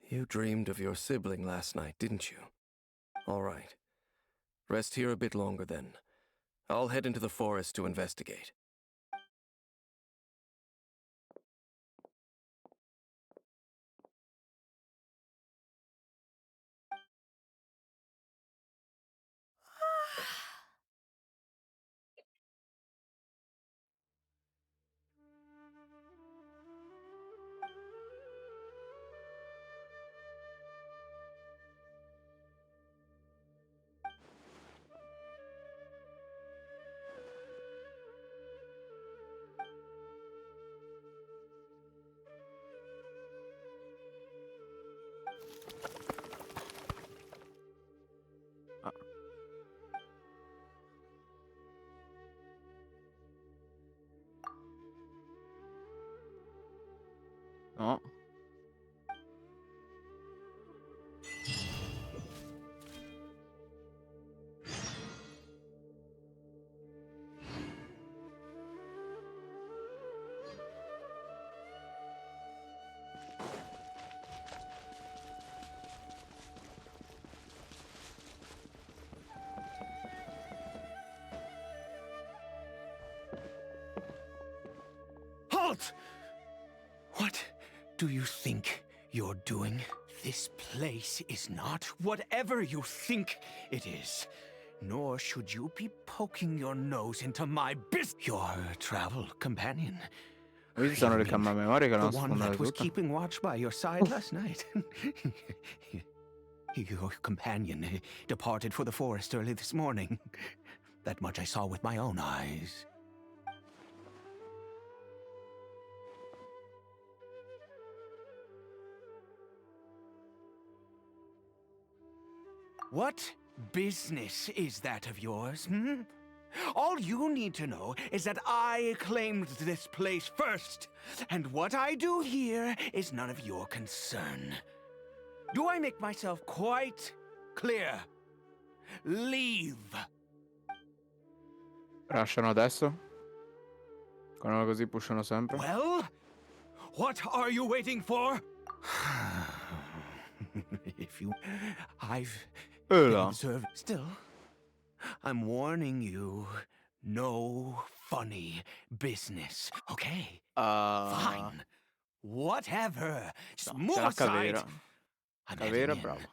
You dreamed of your sibling last night, didn't you? All right. Rest here a bit longer then. I'll head into the forest to investigate. No. Halt! What do you think you're doing? This place is not whatever you think it is. Nor should you be poking your nose into my business. Your travel companion. Questi sono le You mean cammamemorie che the non one sfondate that was tutte. keeping watch by your side last night. Your companion departed for the forest early this morning. That much I saw with my own eyes. What business is that of yours, hmm? All you need to know is that I claimed this place first, and what I do here is none of your concern. Do I make myself quite clear? Leave. Rushano adesso? Quando così pushano sempre. Well, what are you waiting for? If you... I've been Là. observing... Still, I'm warning you, no funny business, okay? Fine. Whatever. Just No, c'è move la aside. Cavera. I'm Cavera, heading in. brava.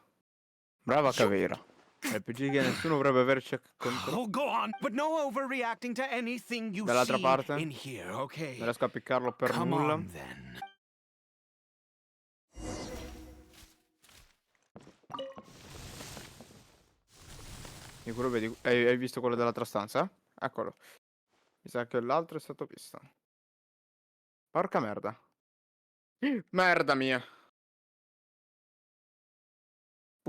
Brava Cavera. RPG che nessuno vorrebbe averci contro. Oh, go on, but no overreacting to anything you Dall'altra see parte? in here, okay? Non riesco a piccarlo per Come nulla. on, then. Sicuro vedi. Hai visto quello dell'altra stanza? Eccolo. Mi sa che l'altro è stato visto. Porca merda. Merda mia.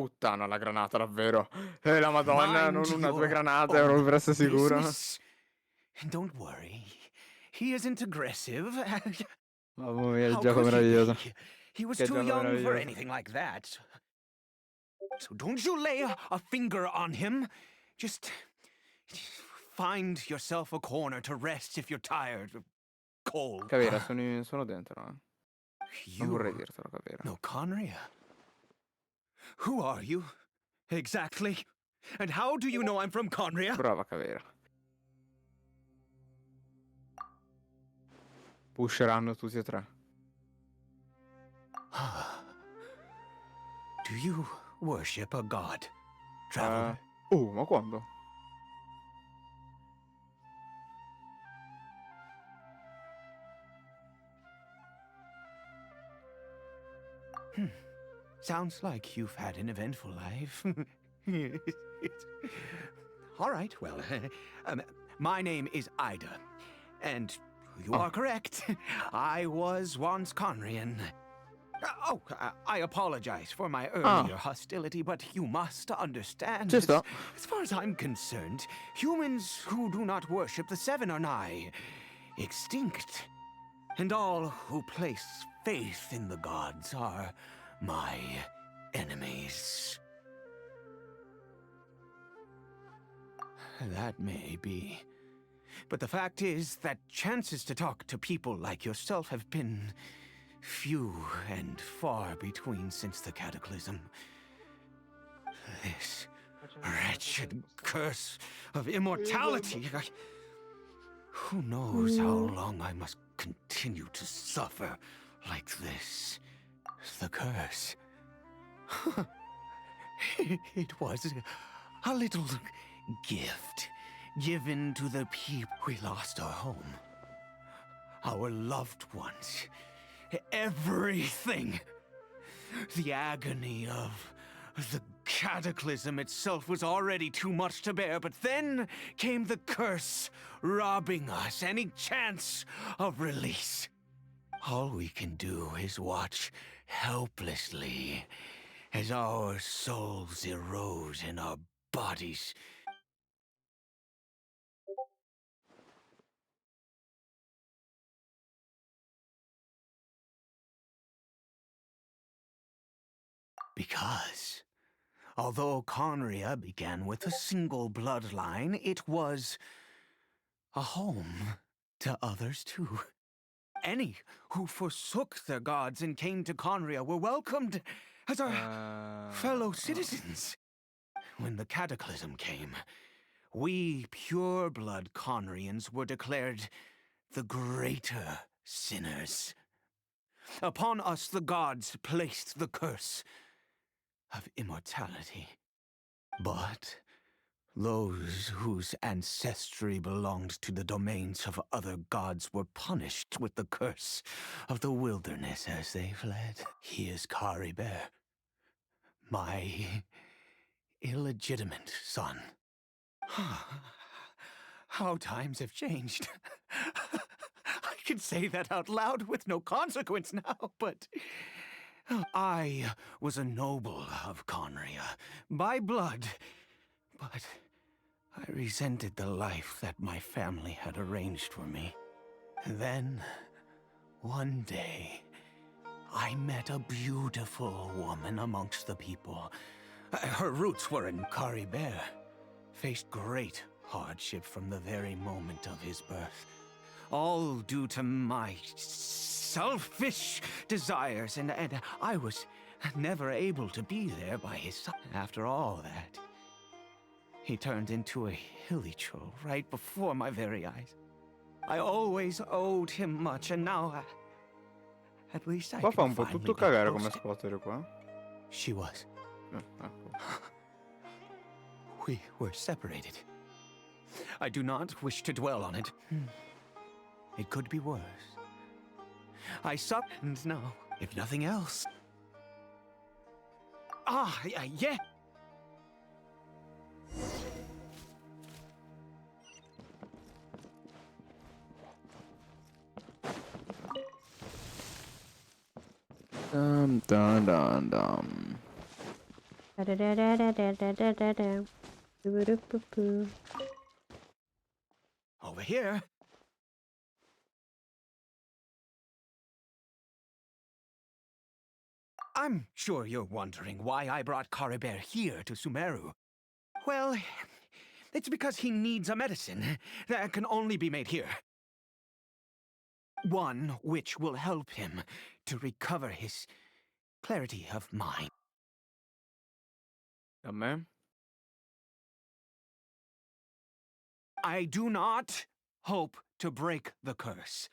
Puttana, la granata, davvero. La madonna, non Mind una, due your granate, ero per essere sicuro. business. Don't worry. He isn't aggressive. Mamma mia, il How gioco could he meraviglioso. be? He was Che too gioco young for meraviglioso. anything like that. So don't you lay a finger on him. Just find yourself a corner to rest if you're tired or cold. Cavera, sono dentro, Non You vorrei dirtelo, Cavera. know Conria? Who are you? Exactly. And how do you know I'm from Conria? Brava, Cavera. Pusheranno tutti e tre. Do you worship a god, traveler? Ma quando? Sounds like you've had an eventful life. All right, well, my name is Ida, and you are correct. I was once Conrian. I apologize for my earlier hostility, but you must understand. Ci sta. As far as I'm concerned, humans who do not worship the Seven are nigh extinct. And all who place faith in the gods are my enemies. That may be. But the fact is that chances to talk to people like yourself have been few and far between since the cataclysm. This wretched curse of immortality. Who knows how long I must continue to suffer like this? The curse. It was a little gift given to the people. We lost our home, our loved ones, everything. The agony of the cataclysm itself was already too much to bear, but then came the curse, robbing us any chance of release. All we can do is watch helplessly as our souls erode and our bodies because although Conria began with a single bloodline, it was a home to others too. Any who forsook their gods and came to Conria were welcomed as our fellow citizens. When the cataclysm came, we pure-blood Conrians were declared the greater sinners. Upon us the gods placed the curse of immortality. But those whose ancestry belonged to the domains of other gods were punished with the curse of the wilderness as they fled. He is Kari Bear, my illegitimate son. How times have changed. I can say that out loud with no consequence now, but I was a noble of Conria by blood, but I resented the life that my family had arranged for me. Then, one day, I met a beautiful woman amongst the people. Her roots were in Kari Bear. Faced great hardship from the very moment of his birth. All due to my selfish desires, and I was never able to be there by his side. After all that, he turned into a hilichurl right before my very eyes. I always owed him much, and now at least I Qua fa can un po' finally tutto be cagare close come to- squatter qua. She was. Ecco. We were separated. I do not wish to dwell on it. It could be worse. I suffered, and now, if nothing else... yeah! Dum dum dum dum. Over here. I'm sure you're wondering why I brought Caribert here to Sumeru. Well, it's because he needs a medicine that can only be made here. One which will help him to recover his clarity of mind. A me? I do not hope to break the curse.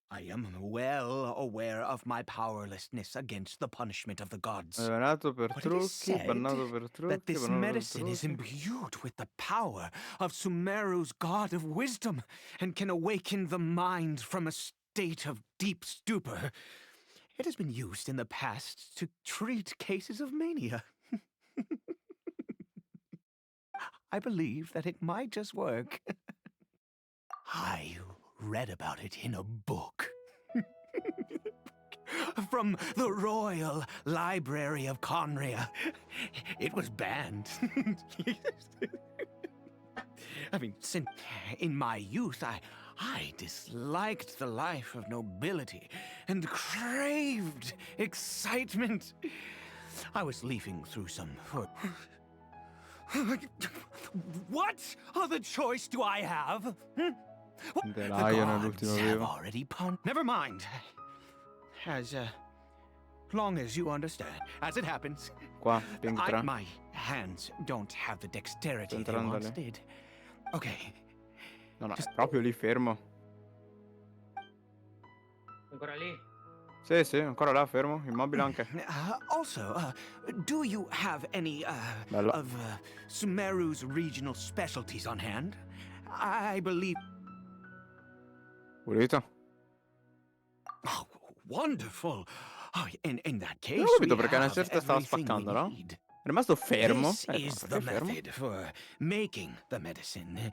I am well aware of my powerlessness against the punishment of the gods. Bannato per But it is trucchi, said bannato per that trucchi, this bannato per medicine is trucchi. imbued with the power of Sumeru's god of wisdom and can awaken the mind from a state of deep stupor. It has been used in the past to treat cases of mania. I believe that it might just work. I read about it in a book. From the Royal Library of Conria. It was banned. I mean, since in my youth, I disliked the life of nobility and craved excitement. I was leafing through some... What other choice do I have? The Dell'aio gods nell'ultimo have vivo. already Never mind. As long as you understand. As it happens, Qua, ping 3. my hands don't have the dexterity Sto they entrando once lì. did. Okay. No, è proprio lì fermo. Ancora lì? Sì, sì, ancora là, fermo, immobile anche. Also, do you have any Bello. of Sumeru's regional specialties on hand? I believe. Pulito? Oh, wonderful. Oh, in that case, Non ho capito we perché una have certa stava everything spaccando, we no? need. È rimasto fermo. This is Ma the perché fermo? method for making the medicine.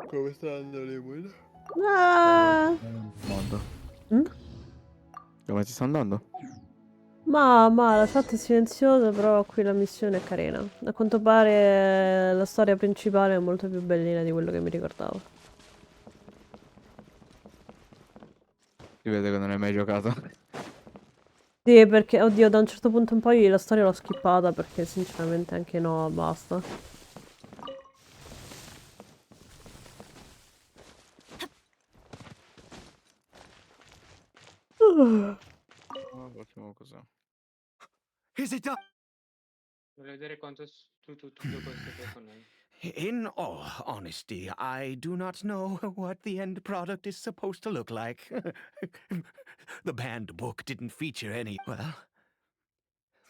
Come sta andando le mule? Ah, Mondo. Mm? Come ti sta andando? ma la chat è silenziosa, però qui la missione è carina. A quanto pare la storia principale è molto più bellina di quello che mi ricordavo. Si vede che non hai mai giocato. Sì, perché, oddio, da un certo punto in poi la storia l'ho skippata perché sinceramente anche no, basta. Facciamo così. Is it done? Voglio vedere quanto tutto questo con noi. In all honesty, I do not know what the end product is supposed to look like. The banned book didn't feature any. Well,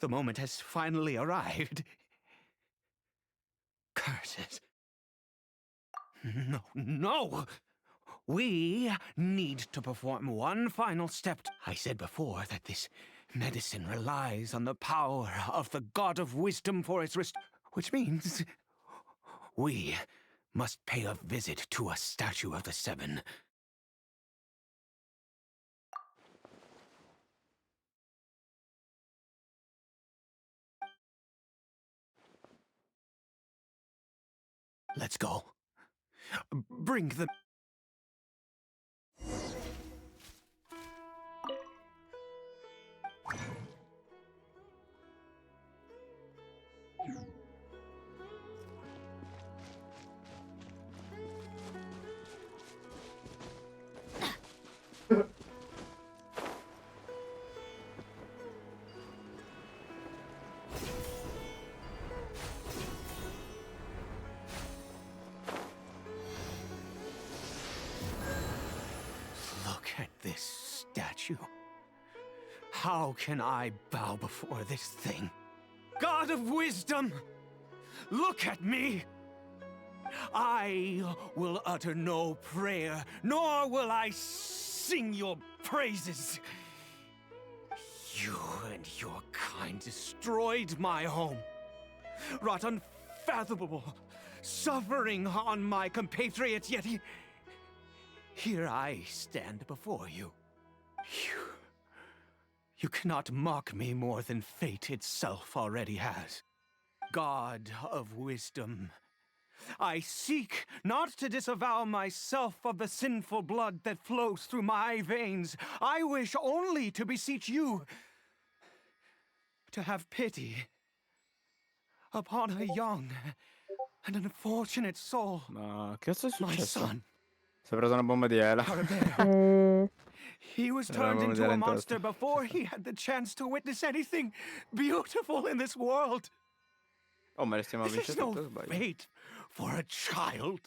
the moment has finally arrived. Curses. No! We need to perform one final step. I said before that this medicine relies on the power of the God of Wisdom for its which means we must pay a visit to a statue of the Seven. Let's go. Bring the... Look at this statue. How can I bow before this thing? God of wisdom! Look at me! I will utter no prayer, nor will I sing your praises. You and your kind destroyed my home, wrought unfathomable suffering on my compatriots, yet here I stand before you. You cannot mock me more than fate itself already has. God of wisdom, I seek not to disavow myself of the sinful blood that flows through my veins. I wish only to beseech you to have pity upon a young and unfortunate soul. Ma che cazzo è My successo? son, Si è preso una bomba di Ela. he was Era una turned bomba di into Ela a in monster testa. before he had the chance to witness anything beautiful in this world. Oh, ma le stiamo This is vincendo no tutte, sbaglio. fate for a child.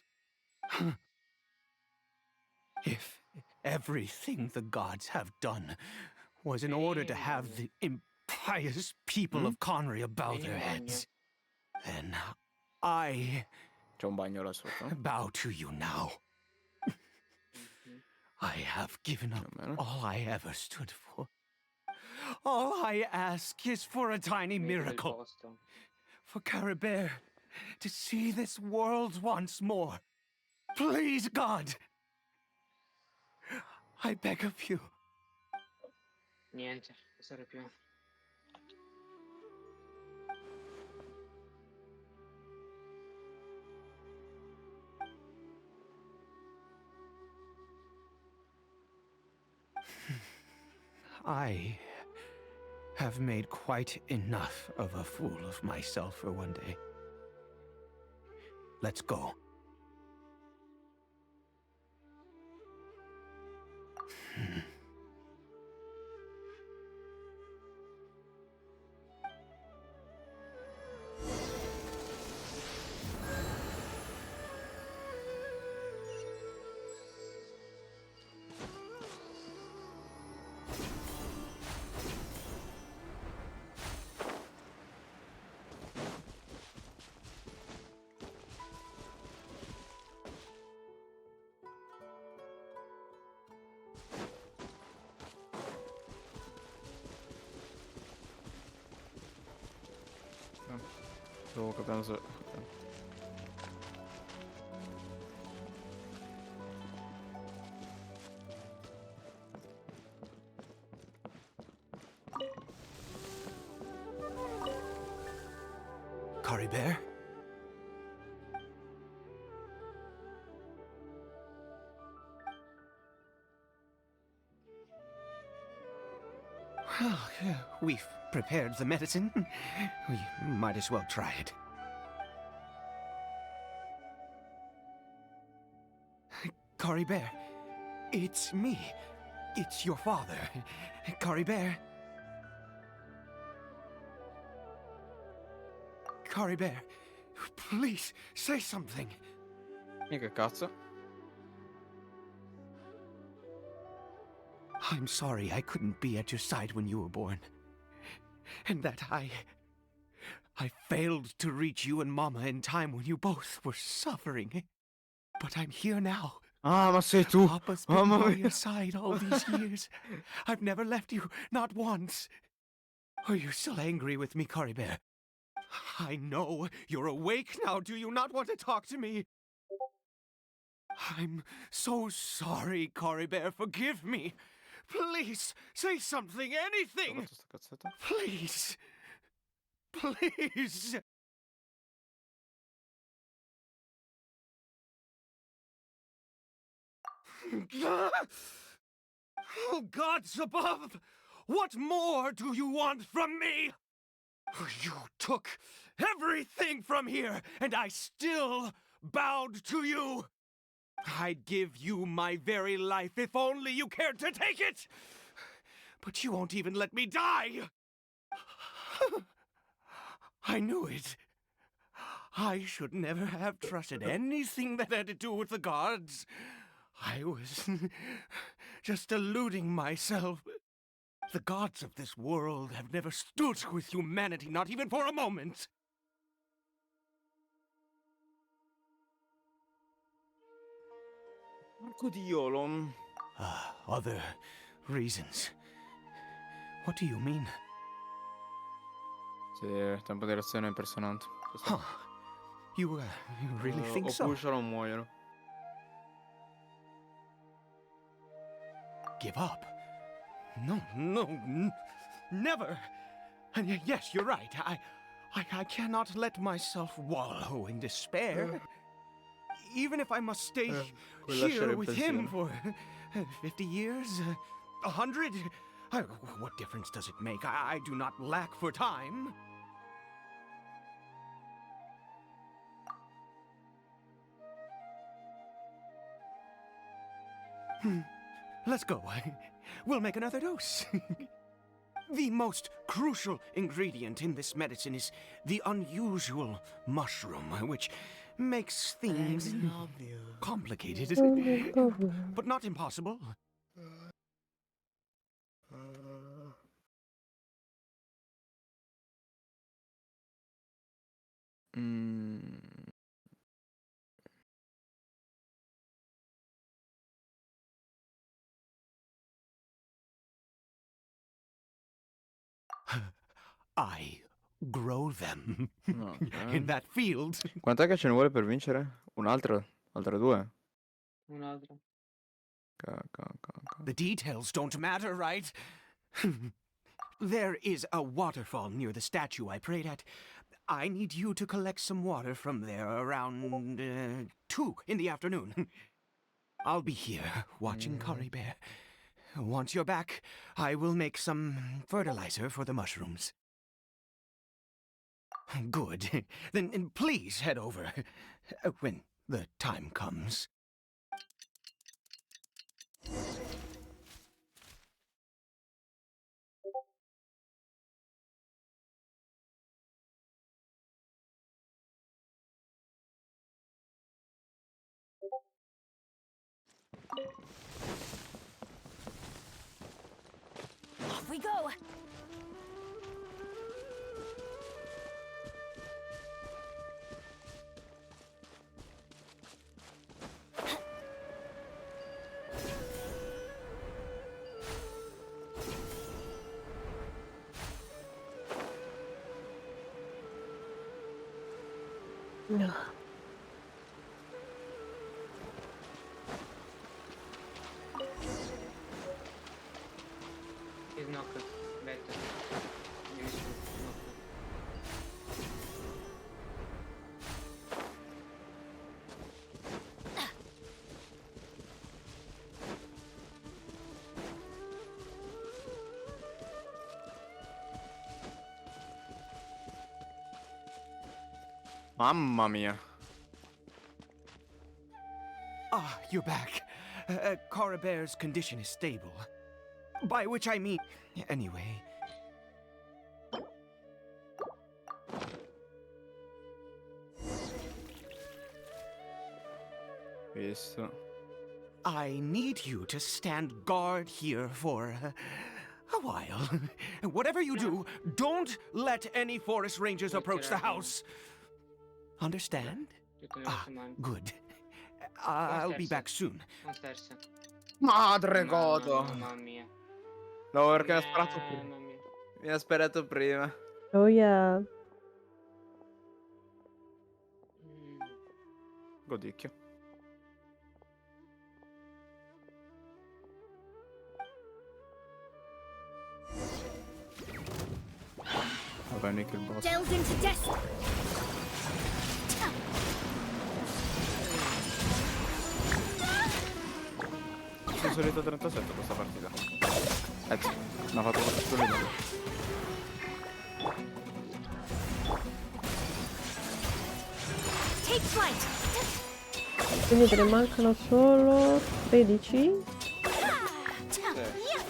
If everything the gods have done was in order to have the impious people of Conry bow their heads, then I C'è un bagno là sotto. bow to you now. I have given up all I ever stood for. All I ask is for a tiny miracle. For Caribert to see this world once more. Please, God. I beg of you. Niente, non serve più. I have made quite enough of a fool of myself for one day. Let's go. Stavo capendo se... Caribert? Well, we've prepared the medicine. We might as well try it. Caribert, it's me. It's your father. Caribert. Caribert, please, say something. E che cazzo? I'm sorry I couldn't be at your side when you were born. And that I failed to reach you and Mama in time when you both were suffering. But I'm here now. Ah, ma sei tu! Papa's been Mamma by mia! your side all these years. I've never left you, not once. Are you still angry with me, Caribert? I know you're awake now. Do you not want to talk to me? I'm so sorry, Caribert. Forgive me. Please, say something, anything. Please. Please. Oh, gods above! What more do you want from me? You took everything from here, and I still bowed to you. I'd give you my very life if only you cared to take it. But you won't even let me die. I knew it. I should never have trusted anything that had to do with the gods. I was just deluding myself. The gods of this world have never stood with humanity, not even for a moment. Marco Diolo. Other reasons. What do you mean? Sì, tempo di reazione impressionante. Huh. You really think o so? pusciano o muoiono. Give up? No, never. And yes, you're right. I cannot let myself wallow in despair. Even if I must stay here with him for 50 years, 100. What difference does it make? I do not lack for time. Let's go. We'll make another dose. The most crucial ingredient in this medicine is the unusual mushroom, which makes things complicated, but not impossible. I grow them in that field. Quant'è che ce ne vuole per vincere? Un'altra? Altre due? Un'altra. The details don't matter, right? There is a waterfall near the statue I prayed at. I need you to collect some water from there around 2 in the afternoon. I'll be here watching Curry Bear. Once you're back, I will make some fertilizer for the mushrooms. Good. Then please head over when the time comes. Off we go! No. He's knocked. Better. Maybe knocked. Mamma mia. Ah, you're back. Cara Bear's condition is stable. By which I mean... Anyway... Visto. I need you to stand guard here for... a while. Whatever you do, don't let any forest rangers approach the house. Understand? Ah, good. I'll be back soon. Non sterza. Madre godo. Mamma mia. No, perché mi ha sparato prima. Mamma mia. Mi ha sparato prima. Oh yeah. Godicchio. Vabbè, mica il boss. Delved into death. Sono salito a 37 questa partita. Mi ha fatto solo lui. Take flight. Quindi te ne mancano solo 13.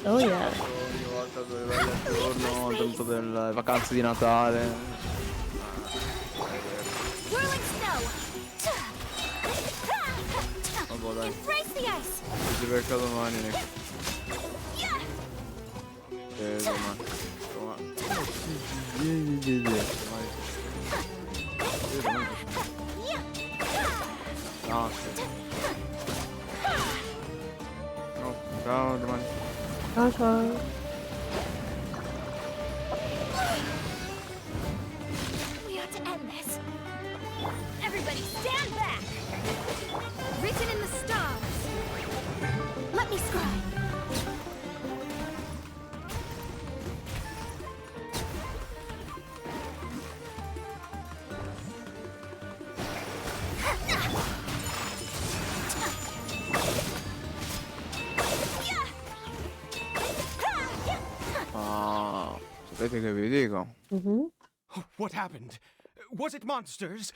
Oh yeah. Ogni volta 2 livelli al giorno, al tempo delle vacanze di Natale. Whirling snow. Vabbè dai, Embrace the ice. ci becca domani, Nick. Domani. No, sì. No, ciao, domani. Ciao ciao. We ought to end this. Everyone Sapete che vi dico? Mhm. Oh, what happened? Was it monsters?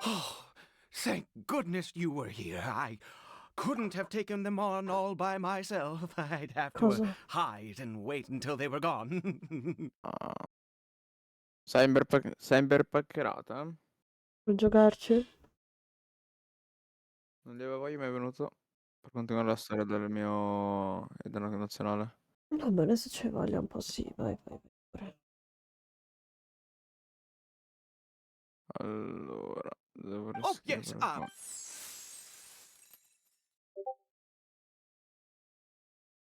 Oh, thank goodness you were here. I couldn't have taken them on all by myself. I'd have to Cosa? hide and wait until they were gone. Ah, sei imperpaccherata? Vuoi giocarci? Non gli avevo mai venuto per continuare la storia del mio idolo nazionale. Va bene, se ci voglia un po' sì, vai, vai, vai pure. Allora, devo Oh, yes. riscrivere qua.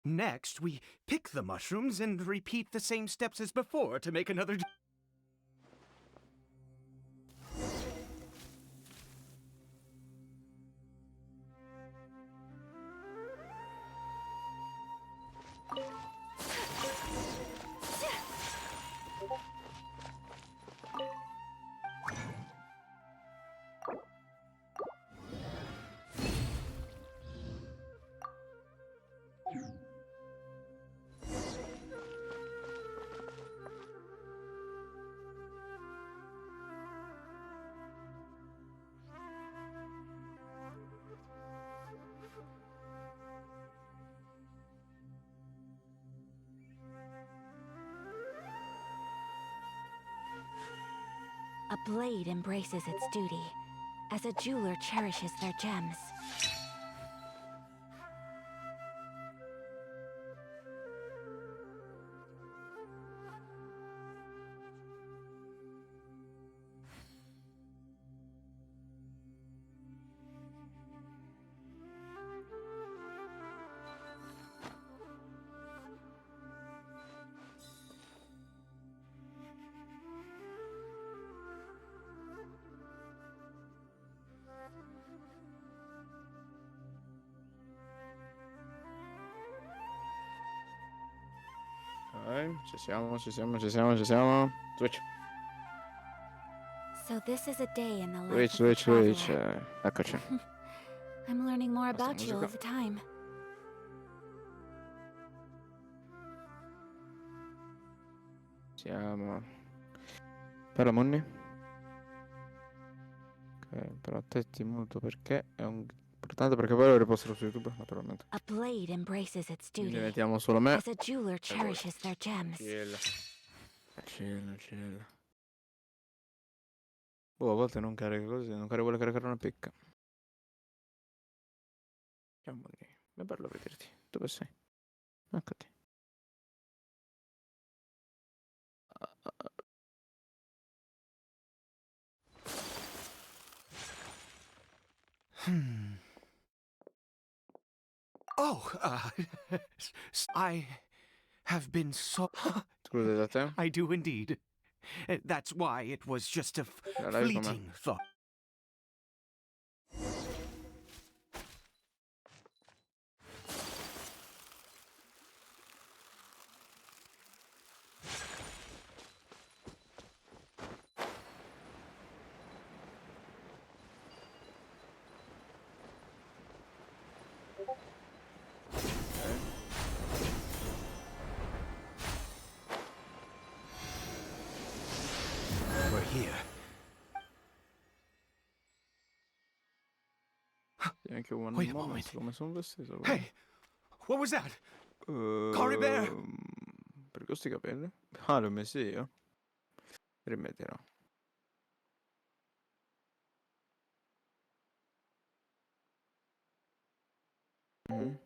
Next, we pick the mushrooms and repeat the same steps as before to make another. A blade embraces its duty, as a jeweler cherishes their gems. Ok, ci siamo, ci siamo, ci siamo, ci siamo. Switch, So this is a day in the life switch, of a switch, switch. traveler. Eccoci. I'm learning more Basta about you all musica. the time. Siamo. Bella Monni. Ok, però te ti muto perché è importante perché poi lo riposterò su YouTube, naturalmente. A blade embraces its Quindi duty, mettiamo solo me. as a jeweler E voi. cherishes their gems. Chill. Chill, chill. Oh, a volte non carica così, non vuole caricare una picca. Ciao Monni, è bello vederti. Dove sei? Eccoti. Oh, I have been so. Scusa da te? I do indeed. That's why it was just a La live com'è? fleeting thought. We're here. Anche un Wait a moment, moment. come sono vestito? guarda. Hey, what was that? Cory Bear! Per questi capelli? Ah, li ho messi io? Rimetterò. Mhm.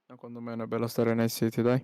Secondo me è una bella storia nei siti, dai.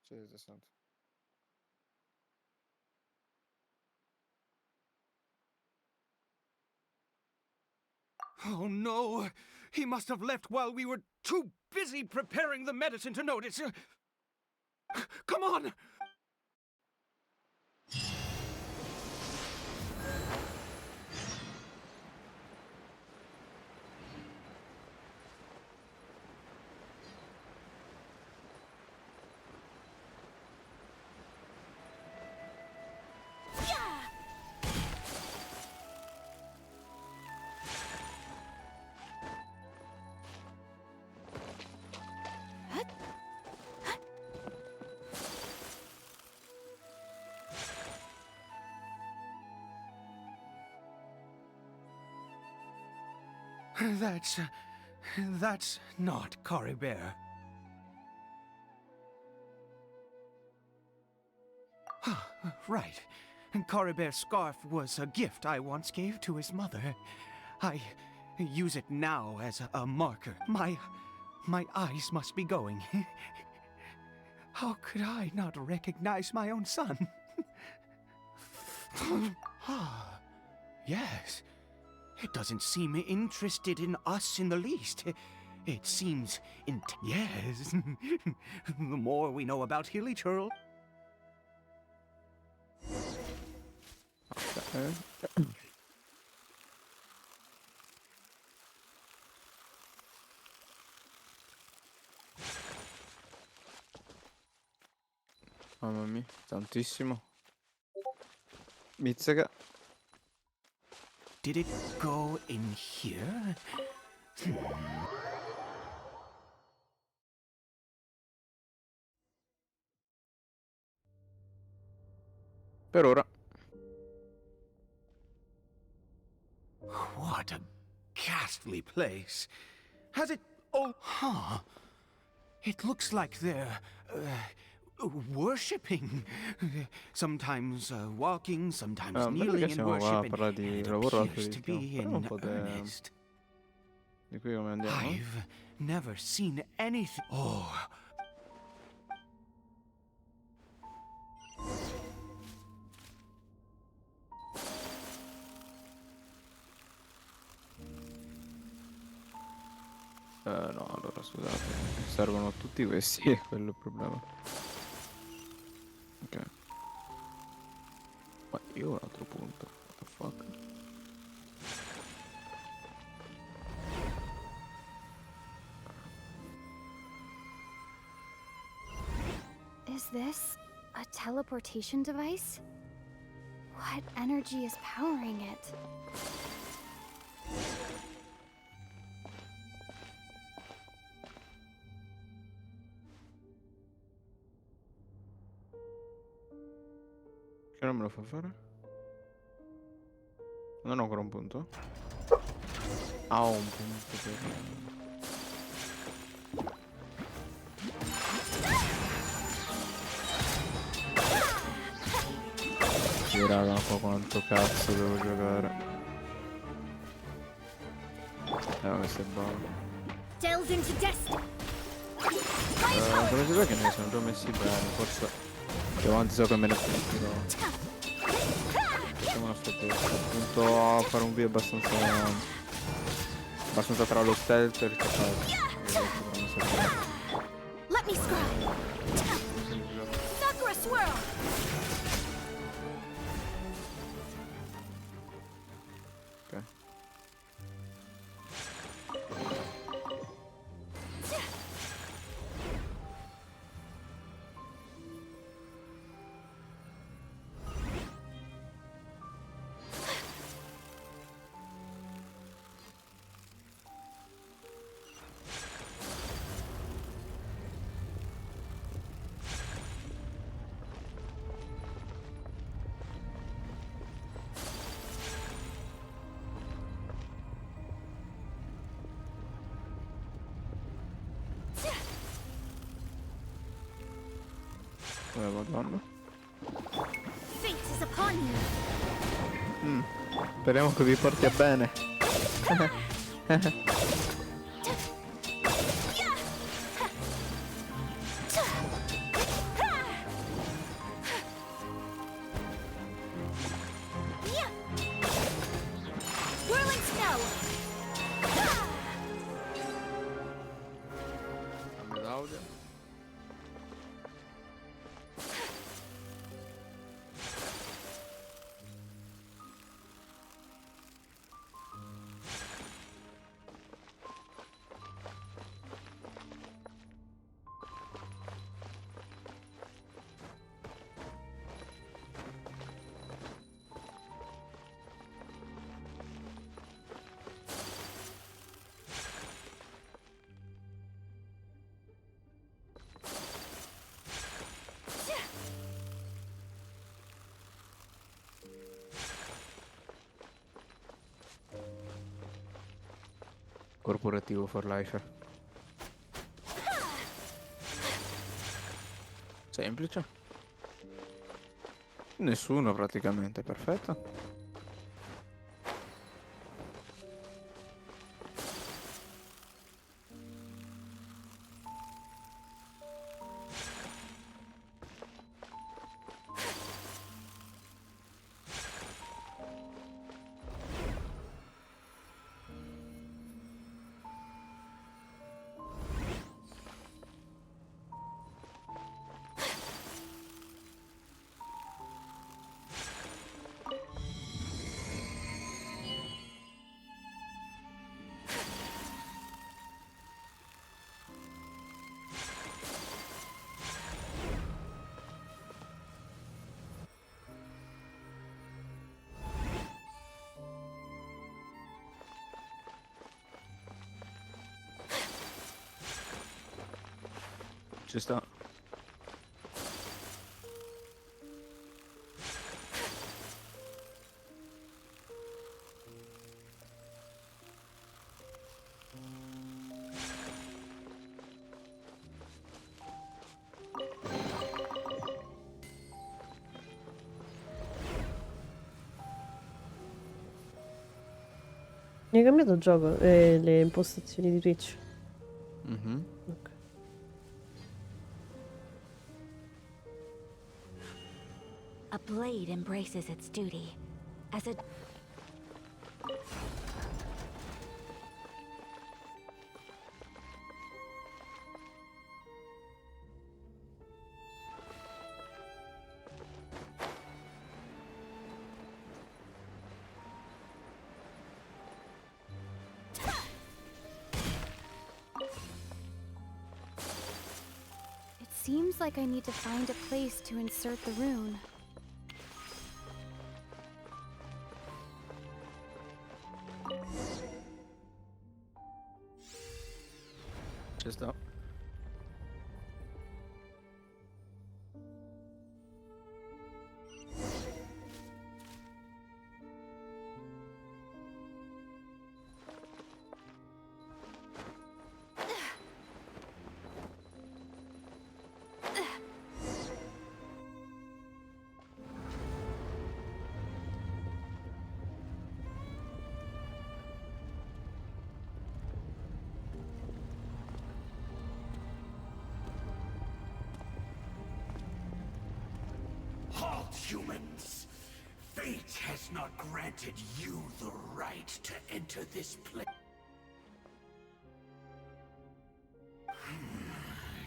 Sì, interessante. Oh no! He must have left while we were too busy preparing the medicine to notice. Come on! That's not Cory Bear. Right. Cory Bear's scarf was a gift I once gave to his mother. I use it now as a marker. My eyes must be going. How could I not recognize my own son? Ah, yes. It doesn't seem interested in us in the least. It seems yes. The more we know about Hilly Churl. Okay. Mamma mia, tantissimo. Mizzica. Did it go in here? Per ora. What a ghastly place. Has it... Oh, huh. It looks like they're... worshipping. Sometimes walking, sometimes Perché kneeling in siamo qua a worship. parlare di It lavoro appears to be Parliamo un in po' earnest. di qui come andiamo. I've never seen anything... Oh... No, allora scusate. Servono tutti questi, è quello il problema. Ok. Ma io ho un altro punto. What the fuck? Is this a teleportation device? What energy is powering it? Che non me lo fa fare? Non ho ancora un punto? Ah, ho un punto per... Sì, raga, un po' quanto cazzo devo giocare. Ma questo è buono. Come si vede che ne sono già messi bene, forse più avanti so che me ne pentirò. Facciamo una freddezza, appunto a fare un video abbastanza tra lo stealth e il capace. Let me scry. Sakura swirl. Ok. Madonna. Fate on you. Speriamo che vi porti a bene. Whirling snow. Cambio d'audio. Corporativo for life. Semplice. Nessuno praticamente, perfetto. Ci sta. Mi hai cambiato gioco le impostazioni di Twitch. Ok. A blade embraces its duty. As a It seems like I need to find a place to insert the rune. Ci sta. Halt, humans! Fate has not granted you the right to enter this place.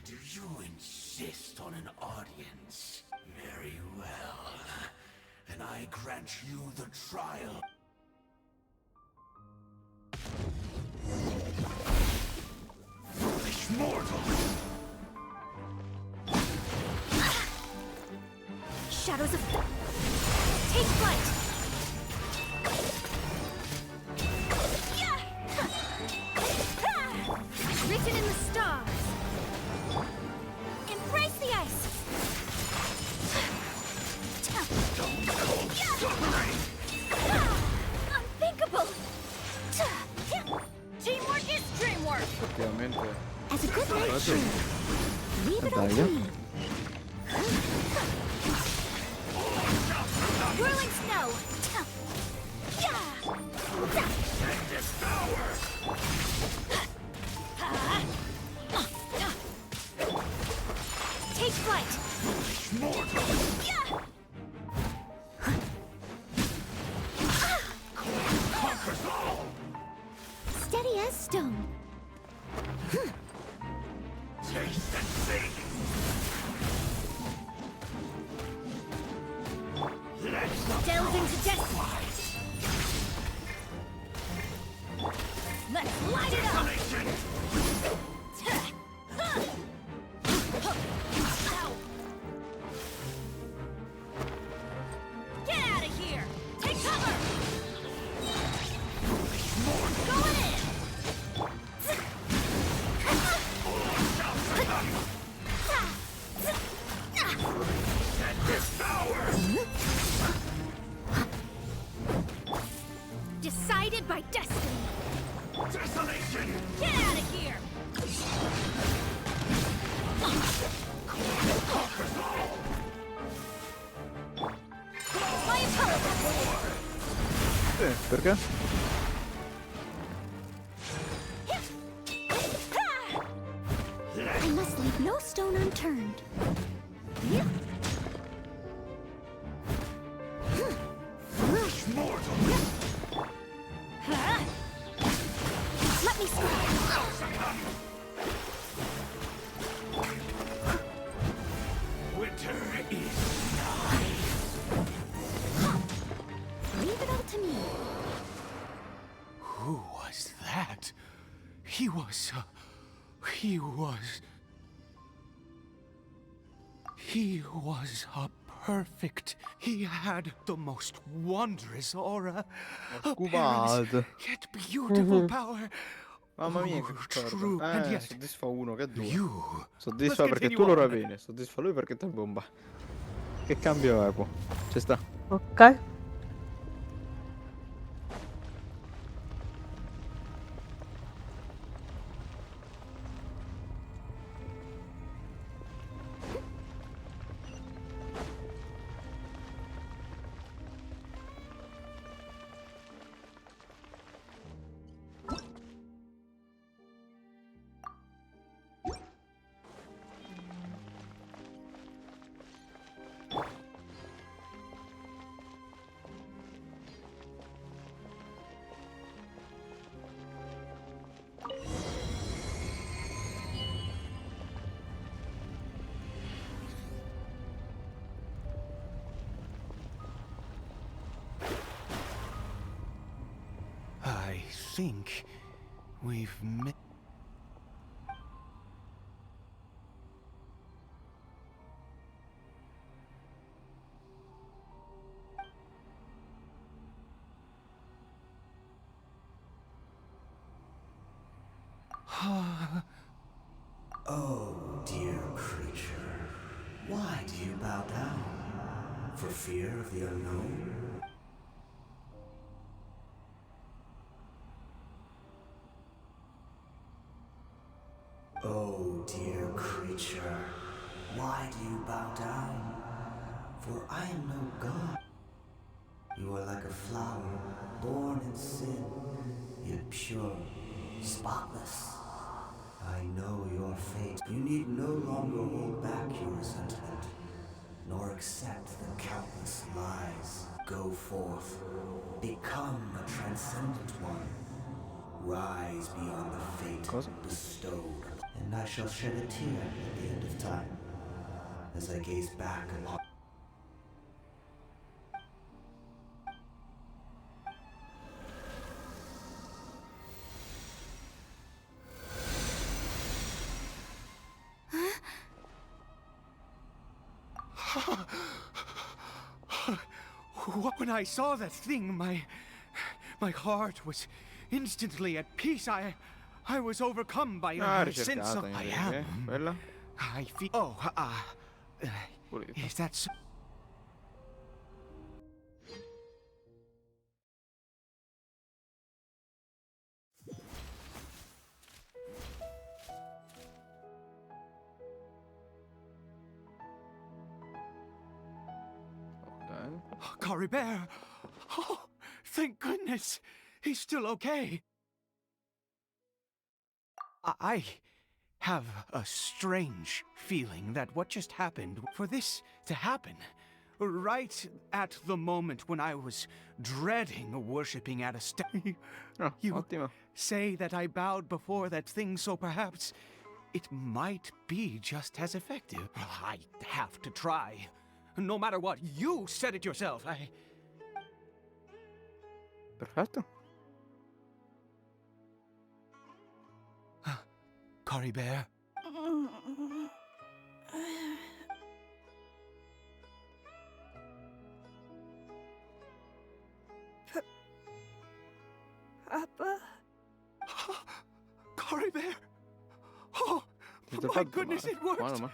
Do you insist on an audience? Very well. Then I grant you the trial. Foolish mortals! Shadows of... Take flight! Written in the stars! Embrace the ice! Unthinkable! Teamwork is dreamwork! Effettivamente. As a good night should. Leave it all to Sbaglio. me. Delve into destiny. Let's light it up. Get out of here. Take cover. Going in. Decided by destiny. Desolation! Get out of here! My intelligence! Perché? I must leave no stone unturned. Rush mortal! Let me scry. Winter is Leave it all to me. Who was that? He was a perfect. He had the most wondrous aura. A perilous, Cubato. yet beautiful power. Mamma mia, che True, and yet soddisfa uno, che due. you. Soddisfa Let's perché continue tu lo on. rapini, soddisfa lui perché te bomba. Che cambio equo. Ci sta. Ok. I think we've met. Oh, dear creature. Why do you bow down? For fear of the unknown? Oh, dear creature. Why do you bow down? For I am no god. You are like a flower, born in sin, yet pure, spotless. I know your fate. You need no longer hold back your resentment, nor accept the countless lies. Go forth, become a transcendent one. Rise beyond the fate bestowed, and I shall shed a tear at the end of time, as I gaze back upon. When I saw that thing, my heart was instantly at peace. I was overcome by a sense of I am. Quella? I feel. Oh, is that so? Caribert! Oh, thank goodness! He's still okay. I have a strange feeling that what just happened, for this to happen, right at the moment when I was dreading worshipping at a you say that I bowed before that thing, so perhaps it might be just as effective. I have to try. No matter what, you said it yourself. Perfetto. Cory Bear. Papa? Cory Bear. Oh, Ti my goodness, it worked. Guarda, ma.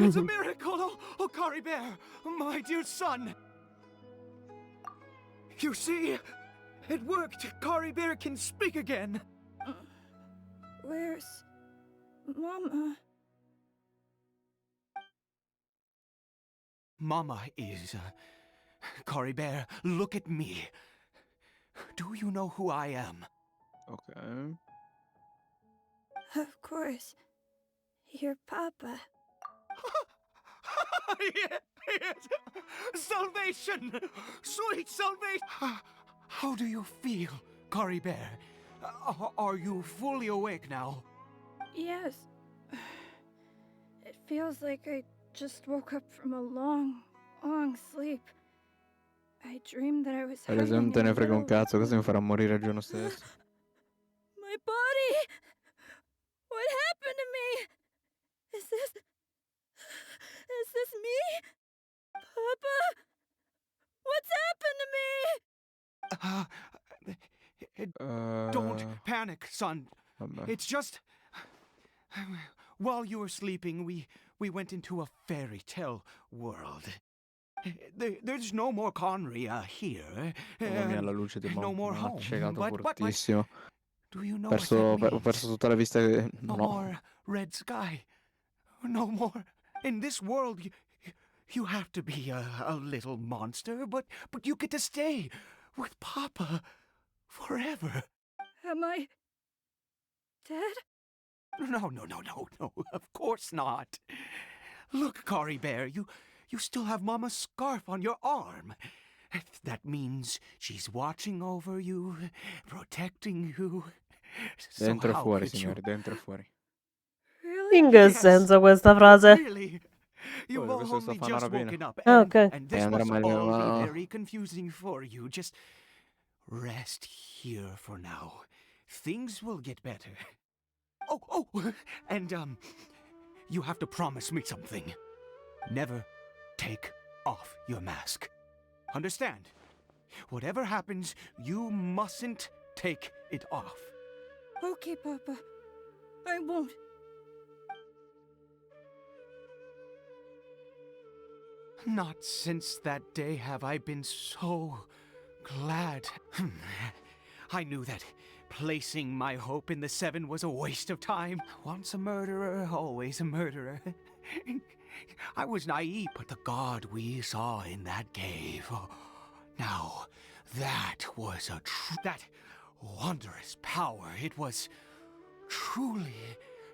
It's a miracle. Oh, Cory Bear, my dear son. You see, it worked. Cory Bear can speak again. Where's Mama? Mama is... Cory Bear, look at me. Do you know who I am? Ok. Of course. Your Papa. Yes. Salvation! Sweet salvation! How do you feel, Cory Bear? Are you fully awake now? Yes. It feels like I just woke up from a long, long sleep. I dreamed that I was Per hiding esempio, in te the ne frega un middle of- cazzo, questo mi farà morire il giorno stesso. My body! What happened to me? Is this me? Papa? What's happened to me? Don't panic, son. Vabbè. It's just... While you were sleeping, we went into a fairy tale world. There's no more Conry here. Mamma mia, la luce ti No more m'ha home. accecato But fortissimo. do you know Perso, what that ho means? perso tutta la vista che No non ho. more red sky. No more. In this world, you have to be a little monster, but you get to stay with Papa forever. Am I dead? No. Of course not. Look, Cory Bear, you still have Mama's scarf on your arm. That means she's watching over you, protecting you. So Dentro e how fuori, could you- signori, dentro e fuori. Really? In che senso questa frase? Really? You've Oh, questo sta only a fare una just rapina. woken up, Ah, and, ok. and this andrà must meglio, all be ma... very confusing for you. Just rest here for now. Things will get better. Oh, and you have to promise me something. Never take off your mask. Understand? Whatever happens, you mustn't take it off. Okay, Papa. I won't. Not since that day have I been so glad. I knew that placing my hope in the Seven was a waste of time. Once a murderer, always a murderer. I was naive, but the god we saw in that cave. Now, that was that wondrous power. It was truly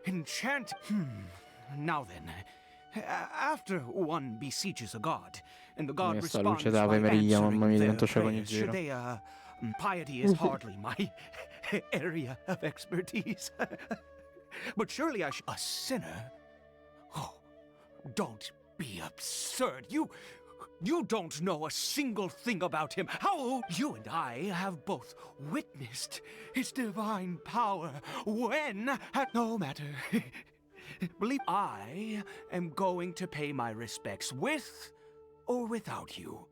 enchanting. Now then, after one besieges a god, and the god Sta responds luce d'Ave by Maria, mamma mia, answering their divento cieco ogni prayers, giro. piety is hardly my area of expertise. But surely a sinner? Oh, don't be absurd. You don't know a single thing about him. How? You and I have both witnessed his divine power when... No matter. Believe I am going to pay my respects with or without you.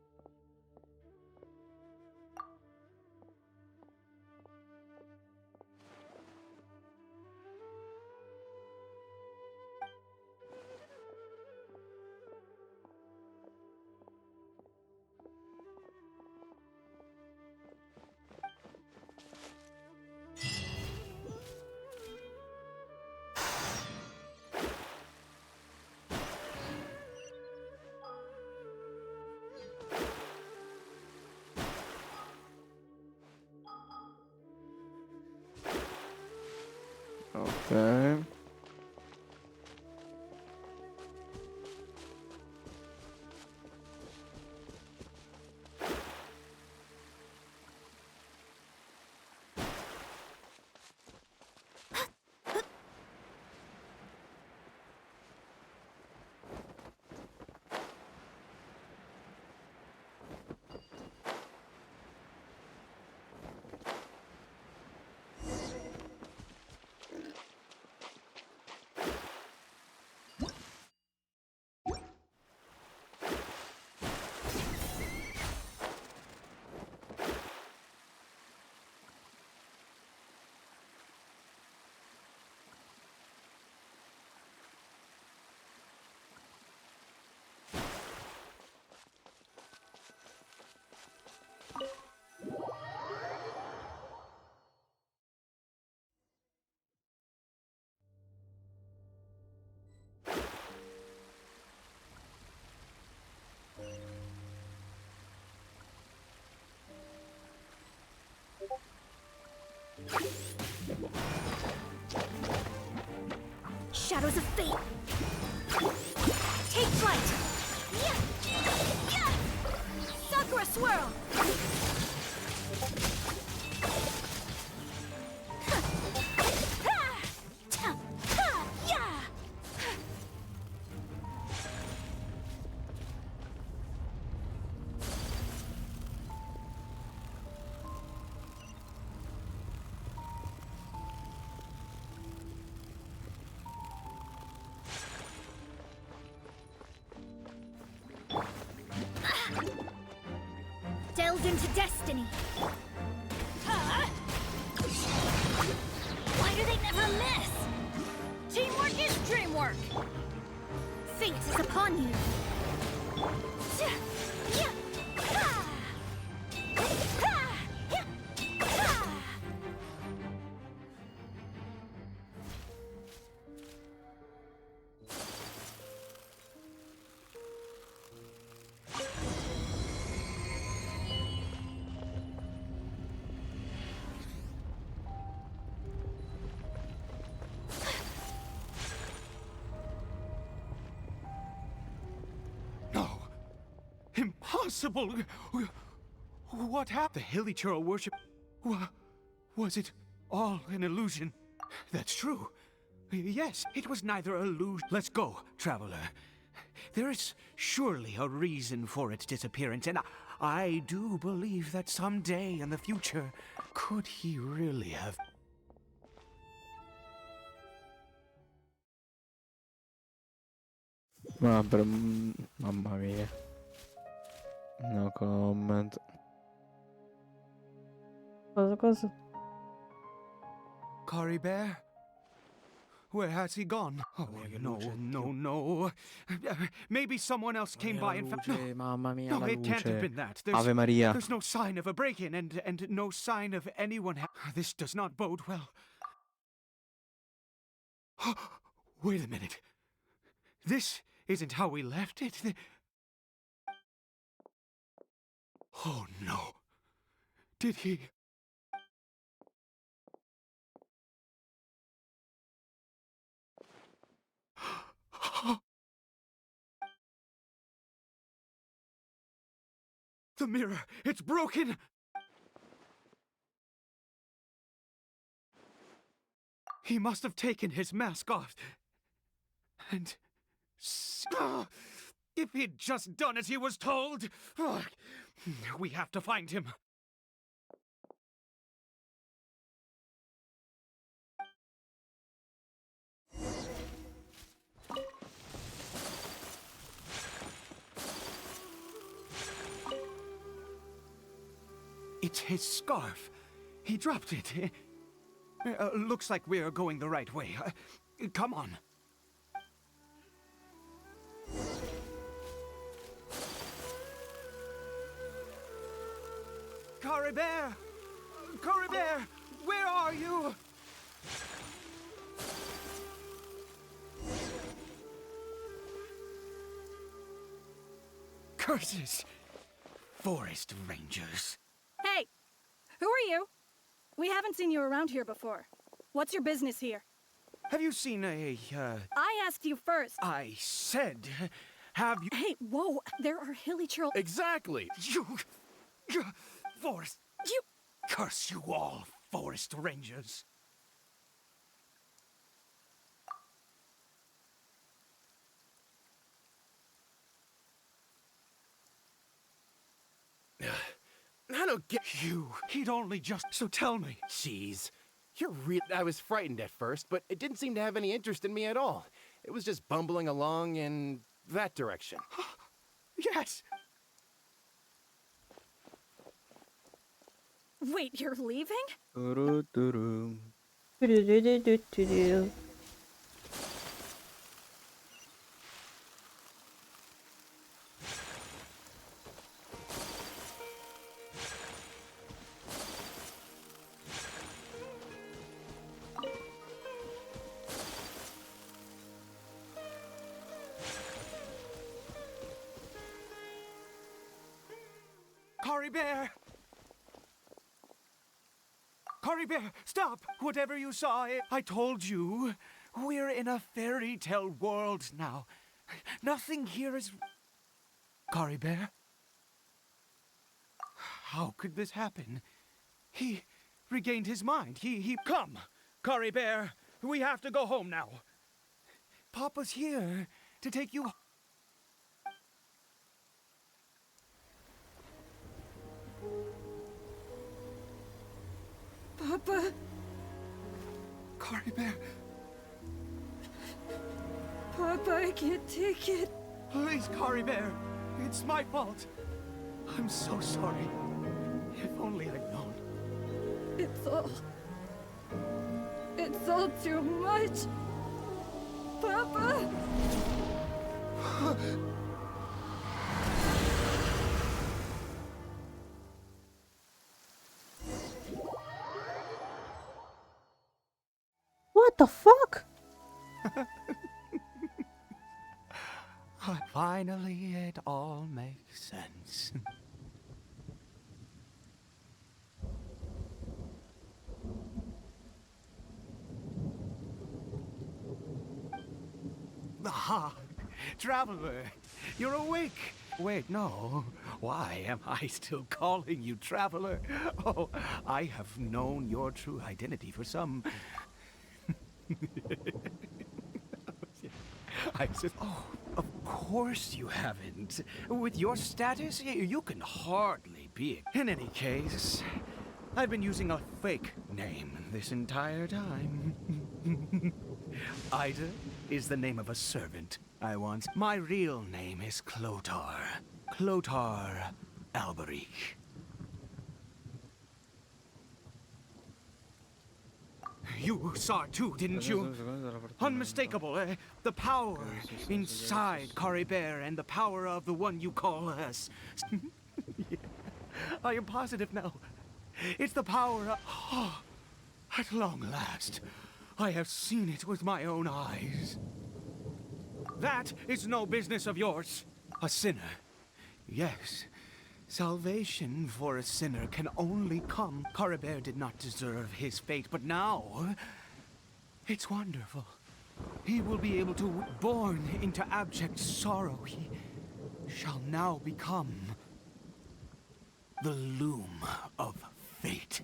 Ok. Shadows of fate. Take flight. Sakura swirl. Delved into destiny. Why do they never miss? Teamwork is dreamwork. Fate is upon you. Impossible! What happened? The Hilly Churl worship... Was it all an illusion? That's true. Yes, it was neither illusion... Let's go, traveler. There is surely a reason for its disappearance, and I do believe that someday in the future, could he really have... Mamma mia. No comment. Cosa? Kari Bear? Where has he gone? Oh, no. Maybe someone else came by and found... No, Mamma mia, no, la it can't have luce. been that. Ave Maria. There's no sign of a break-in and no sign of anyone... This does not bode well. Wait a minute. This isn't how we left it. Oh, no. Did he... The mirror! It's broken! He must have taken his mask off. And... If he'd just done as he was told! We have to find him. It's his scarf. He dropped it. Looks like we're going the right way. Come on. Kari Bear! Kari Bear! Where are you? Curses! Forest Rangers. Hey! Who are you? We haven't seen you around here before. What's your business here? Have you seen a, I asked you first. I said, have you... Hey, whoa! There are Hilly Churl... Exactly! You... Forest... You... Curse you all, Forest Rangers. I don't get you. He'd only just... So tell me. Jeez. You're real... I was frightened at first, but it didn't seem to have any interest in me at all. It was just bumbling along in that direction. Yes! Wait, you're leaving? Kari Bear! Cory Bear, stop! Whatever you saw, I told you. We're in a fairy tale world now. Nothing here is... Cory Bear? How could this happen? He regained his mind. He... Come, Cory Bear. We have to go home now. Papa's here to take you... Papa. Cory Bear. Papa, I can't take it. Please, Cory Bear. It's my fault. I'm so sorry. If only I'd known. It's all too much. Papa! What the fuck? Finally, it all makes sense. Ah, Traveler, you're awake. Wait, no. Why am I still calling you Traveler? Oh, I have known your true identity for some... Oh, of course you haven't. With your status, you can hardly be. In any case, I've been using a fake name this entire time. Ida is the name of a servant I once... My real name is Clotar. Clotar Alberic. You saw it too, didn't you? Unmistakable, eh? The power inside Cory Bear and the power of the one you call us. Yeah, I am positive now. It's the power of... Oh, at long last, I have seen it with my own eyes. That is no business of yours. A sinner. Yes. Salvation for a sinner can only come. Cory Bear did not deserve his fate, but now... It's wonderful. He will be able to... Born into abject sorrow, he shall now become... the loom of fate.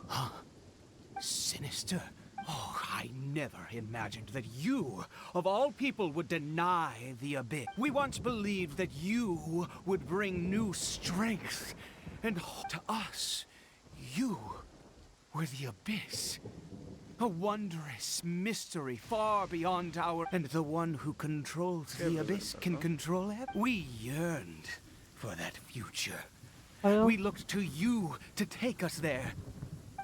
Huh? Sinister? Oh, I never imagined that you, of all people, would deny the abyss. We once believed that you would bring new strength. And to us, you were the abyss. A wondrous mystery far beyond our... And the one who controls the abyss can control it. We yearned for that future. We looked to you to take us there.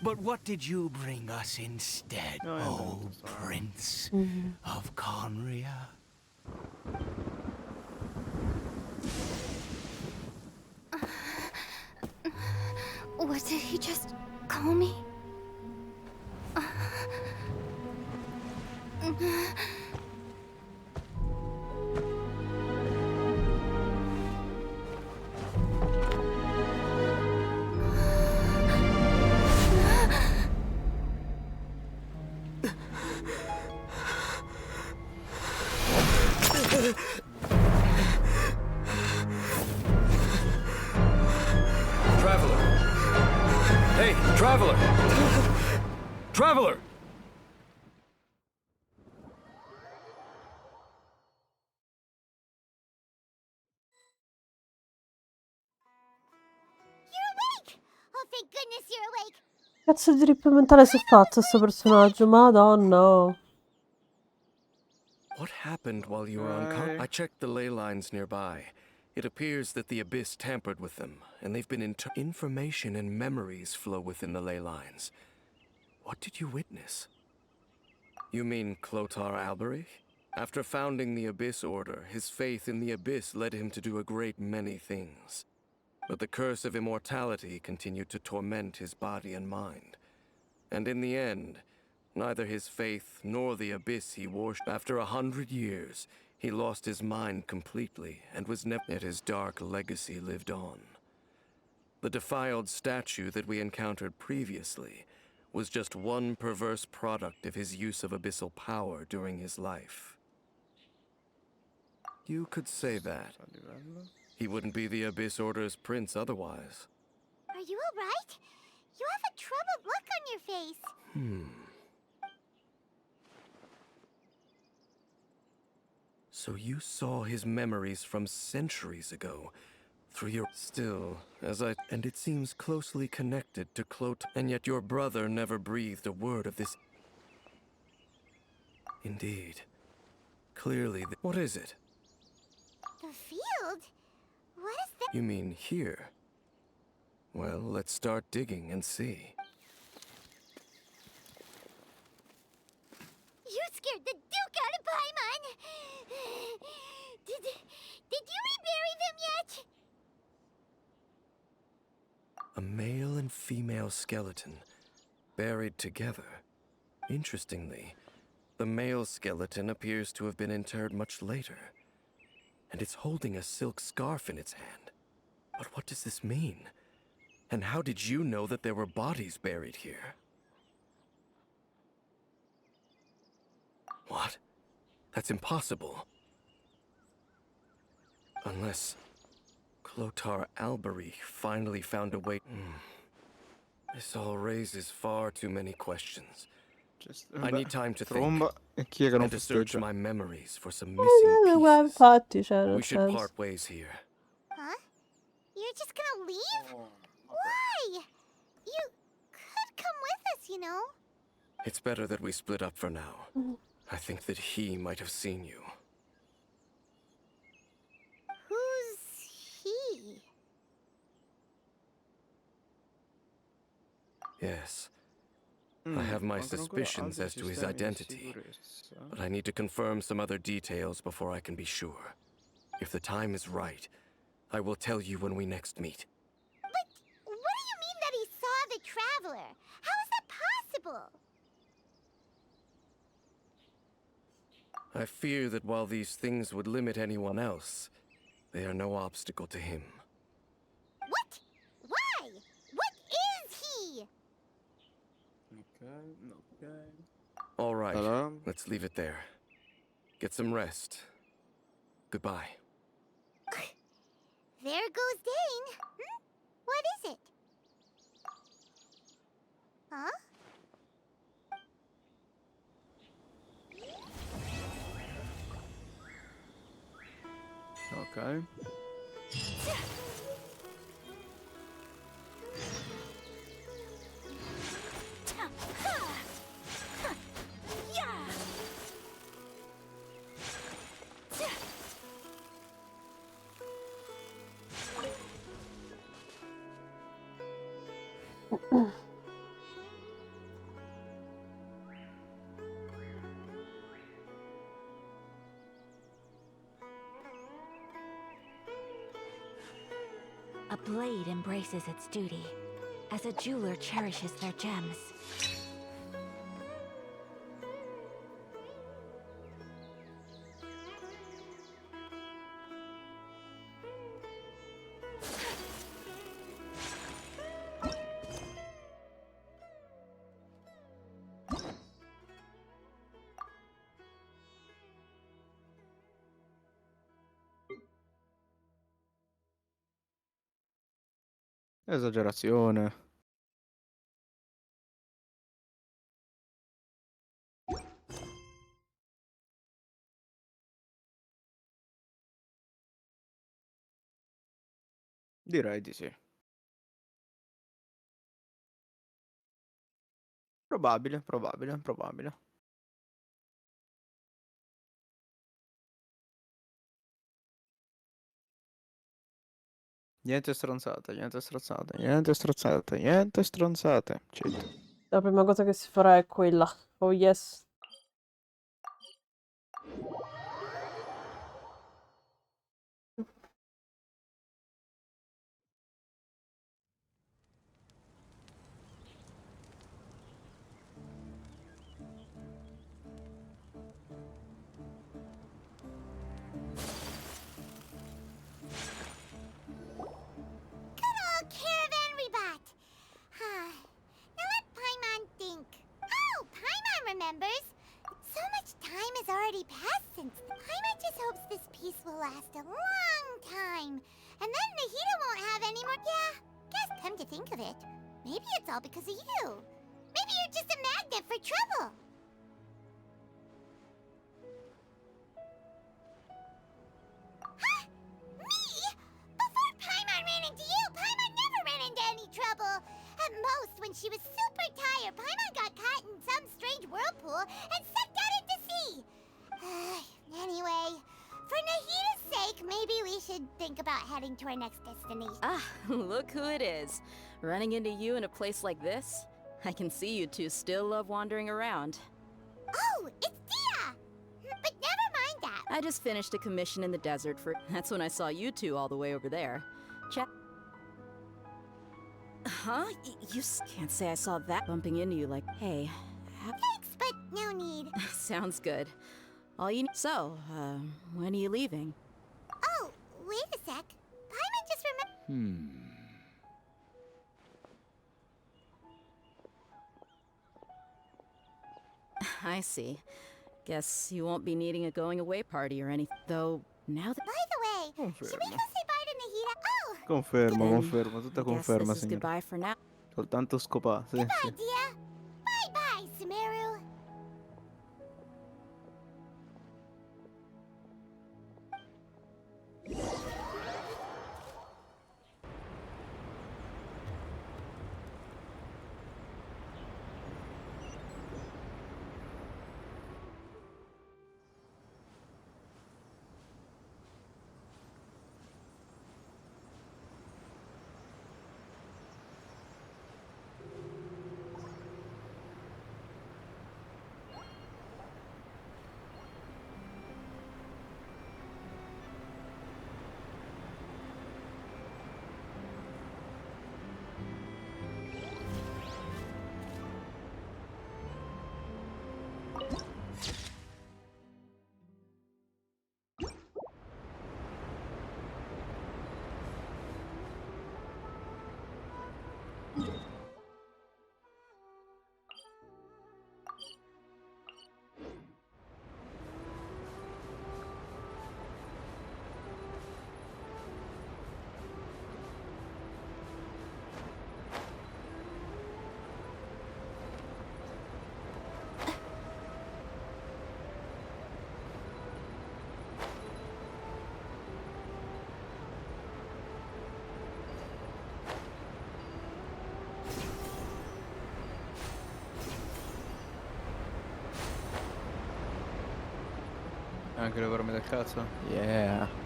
But what did you bring us instead, oh Prince of Conria? What did he just call me? Traveler! Hey, Traveler! Traveler! You're awake! Oh, thank goodness you're awake! Cazzo di rip mentale si è fatto sto personaggio, madonna. What happened while you were on I checked the ley lines nearby. It appears that the Abyss tampered with them, and they've been information and memories flow within the ley lines. What did you witness? You mean Clotar Alberic? After founding the Abyss Order, his faith in the Abyss led him to do a great many things. But the curse of immortality continued to torment his body and mind. And in the end, neither his faith nor the Abyss he worshipped. After 100 years, he lost his mind completely and was never... Yet his dark legacy lived on. The defiled statue that we encountered previously was just one perverse product of his use of abyssal power during his life. You could say that. He wouldn't be the Abyss Order's prince otherwise. Are you alright? You have a troubled look on your face. So you saw his memories from centuries ago through your... Still, and it seems closely connected to and yet your brother never breathed a word of this. Indeed. Clearly, what is it? The field? What is that? You mean here? Well, let's start digging and see. You scared the Duke out of Paimon! Did you rebury them yet? A male and female skeleton, buried together. Interestingly, the male skeleton appears to have been interred much later, and it's holding a silk scarf in its hand. But what does this mean? And how did you know that there were bodies buried here? What? That's impossible. Unless Clotar Albery finally found a way. This all raises far too many questions. I need time to think and to search my memories for some missing pieces. We should part ways here. Huh? You're just gonna leave? Why? You could come with us, you know. It's better that we split up for now. I think that he might have seen you. Who's he? Yes. I have my suspicions as to his identity, but I need to confirm some other details before I can be sure. If the time is right, I will tell you when we next meet. But what do you mean that he saw the Traveler? How is that possible? I fear that while these things would limit anyone else, they are no obstacle to him. What? Why? What is he? Okay. All right, Hello? let's leave it there. Get some rest. Goodbye. There goes Dane. What is it? Huh? Okay. A blade embraces its duty, as a jeweler cherishes their gems. Esagerazione. Direi di sì. Probabile. Niente stronzate. Cheat. La prima cosa che si farà è quella. Oh yes. Good old caravan last a long time. And then Nahida won't have any more. Yeah, guess come to think of it, maybe it's all because of you. Maybe you're just a magnet for trouble. Huh? Me? Before Paimon ran into you, Paimon never ran into any trouble. At most, when she was super tired, Paimon got caught in some strange whirlpool and sucked out into sea. Anyway, for Nahida's sake, maybe we should think about heading to our next destination. Ah, look who it is. Running into you in a place like this? I can see you two still love wandering around. Oh, it's Dia! But never mind that. I just finished a commission in the desert for... That's when I saw you two all the way over there. Huh? You can't say I saw that bumping into you like... Hey... Thanks, but no need. Sounds good. All you need... So, when are you leaving? Oh, wait a sec. Paimon just remembered... I see. Guess you won't be needing a going-away party or anything. Though, now that... By the way, should we go say bye to Nahida? Oh! Confermo, confermo, tutta I guess conferma, this is signora. goodbye for now. Soltanto scopa, sì, Goodbye, sì. Dia. Bye-bye, Sumeru. Anche le verme del cazzo? Yeah.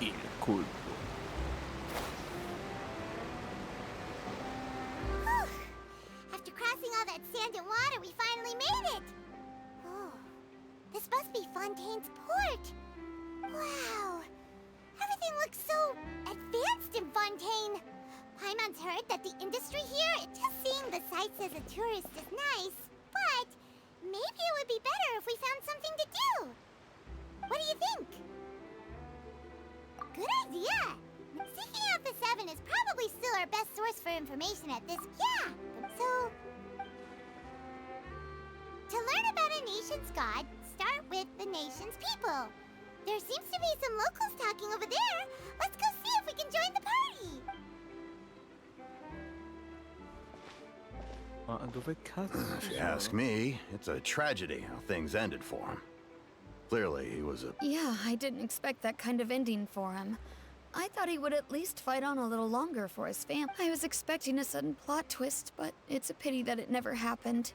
Il colpo. After crossing all that sand and water, we finally made it! Oh, this must be Fontaine's port. Wow, everything looks so advanced in Fontaine. Paimon's heard that the industry here, just seeing the sights as a tourist is nice, but maybe it would be better if we found something to do. What do you think? Good idea! Seeking out the Seven is probably still our best source for information at this... Yeah! So... To learn about a nation's god, start with the nation's people. There seems to be some locals talking over there. Let's go see if we can join the party. Ma dove cazzo If you ask me, it's a tragedy how things ended for him. Clearly, he was a... Yeah, I didn't expect that kind of ending for him. I thought he would at least fight on a little longer for his family. I was expecting a sudden plot twist, but it's a pity that it never happened.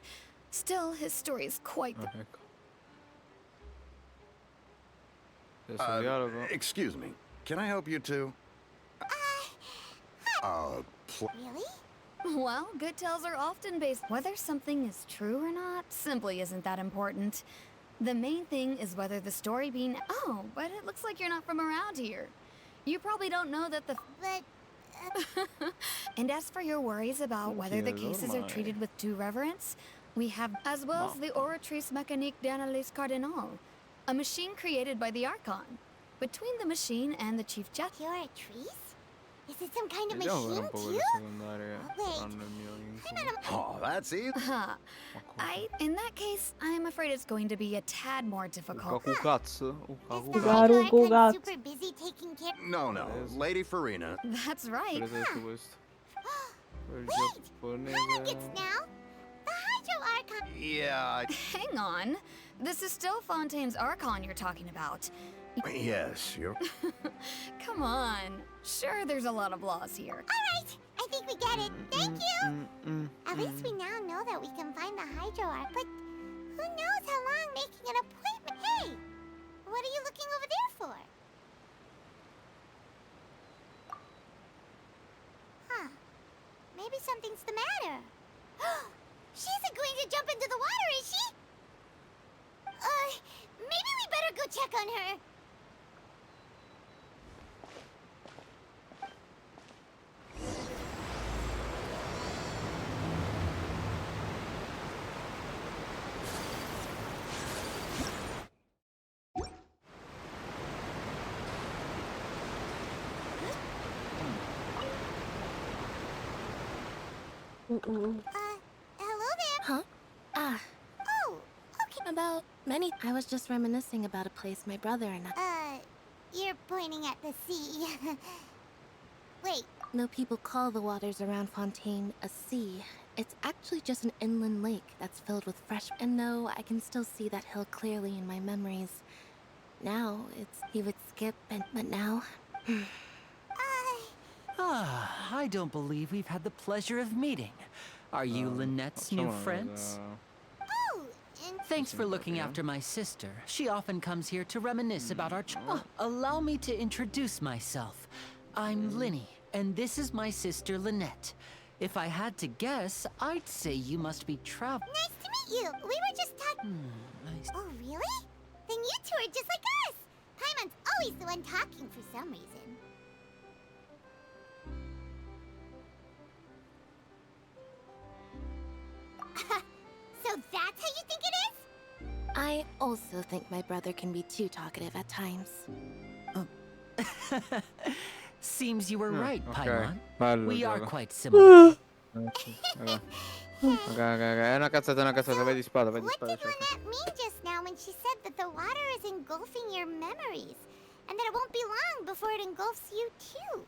Still, his story is quite... Excuse me. Can I help you too? Really? Well, good tales are often based... Whether something is true or not simply isn't that important. The main thing is whether the story being... Oh, but it looks like you're not from around here. You probably don't know that the... But... And as for your worries about whether the cases are treated with due reverence, we have... As well as the Oratrice Mécanique d'Analyse Cardinal, a machine created by the Archon. Between the machine and the Chief Justice... Oratrice? Is it some kind of machine too? Oh, that's easy. In that case, I'm afraid it's going to be a tad more difficult. Super busy taking care... No, Lady Farina. That's right. Wait! Paimon gets now? The Hydro Archon... Yeah, Hang on. This is still Fontaine's Archon you're talking about. Yes, you're... Come on. Sure, there's a lot of laws here. Alright, I think we get it. Thank you! At least we now know that we can find the Hydro Arc, but who knows how long making an appointment... Hey! What are you looking over there for? Huh. Maybe something's the matter. She isn't going to jump into the water, is she? Maybe we better go check on her. Hello there. Huh? Oh, okay. About many... I was just reminiscing about a place my brother and I... You're pointing at the sea. Wait. No people call the waters around Fontaine a sea. It's actually just an inland lake that's filled with fresh... And no, I can still see that hill clearly in my memories. Now, it's... He would skip and... But now... I don't believe we've had the pleasure of meeting. Are you Lynette's new friends? Oh, Thanks for looking after my sister. She often comes here to reminisce about our allow me to introduce myself. I'm Linny, and this is my sister Lynette. If I had to guess, I'd say you must be traveling. Nice to meet you. We were just talking... Oh, really? Then you two are just like us. Paimon's always the one talking for some reason. So that's how you think it is? I also think my brother can be too talkative at times. Seems you were right, okay. Paimon. We are quite similar. Ok, è una cazzata, vedi spada, What did Lynette mean just now when she said that the water is engulfing your memories? And that it won't be long before it engulfs you too?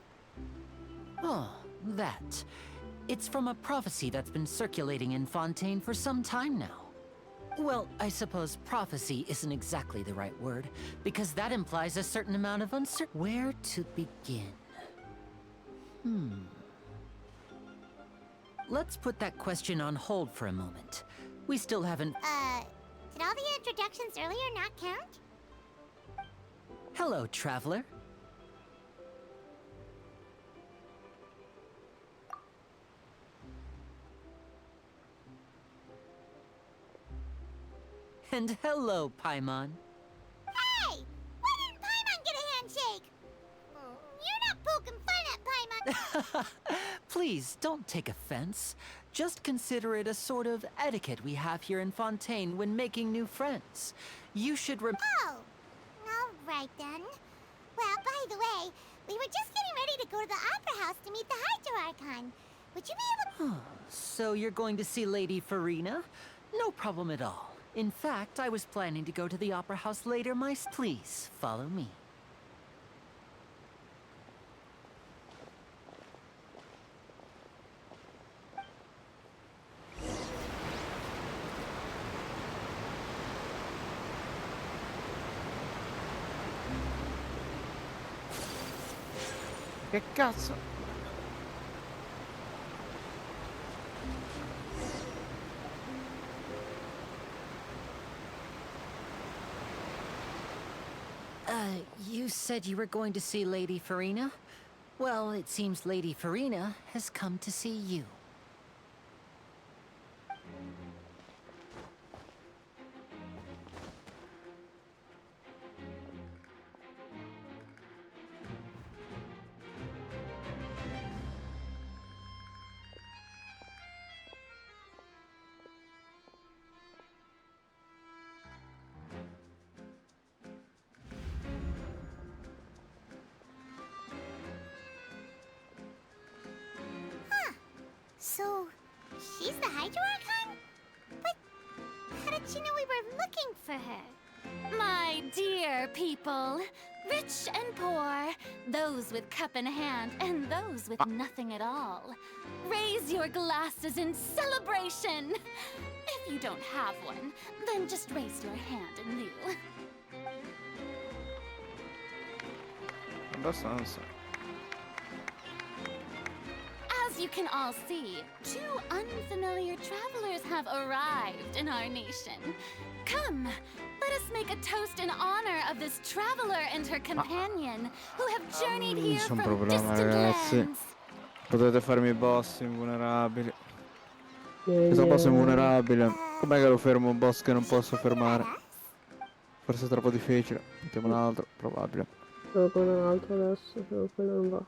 Oh, that. It's from a prophecy that's been circulating in Fontaine for some time now. Well, I suppose prophecy isn't exactly the right word, because that implies a certain amount of uncertainty. Where to begin? Let's put that question on hold for a moment. We still haven't... Did all the introductions earlier not count? Hello, traveler. And hello, Paimon. Hey! Why didn't Paimon get a handshake? You're not poking fun at Paimon! Please, don't take offense. Just consider it a sort of etiquette we have here in Fontaine when making new friends. You should Oh! Alright then. Well, by the way, we were just getting ready to go to the Opera House to meet the Hydro Archon. Would you be able... So you're going to see Lady Farina? No problem at all. In fact, I was planning to go to the Opera House later Please, follow me. Che cazzo? You said you were going to see Lady Farina? Well, it seems Lady Farina has come to see you. So, she's the Hydro Archon? But how did she know we were looking for her? My dear people, rich and poor, those with cup in hand and those with nothing at all, raise your glasses in celebration. If you don't have one, then just raise your hand in lieu. Abbastanza. As you can all see, two unfamiliar travelers have arrived in our nation. Come, let us make a toast in honor of this traveler and her companion who have journeyed here C'è un from problema, distant ragazzi. lands. Potete farmi i boss invulnerabili. Questo boss è invulnerabile. Com'è che lo fermo un boss che non posso fermare? Forse è troppo difficile. Mettiamo un altro, probabile. Provo con un altro adesso, però quello non va.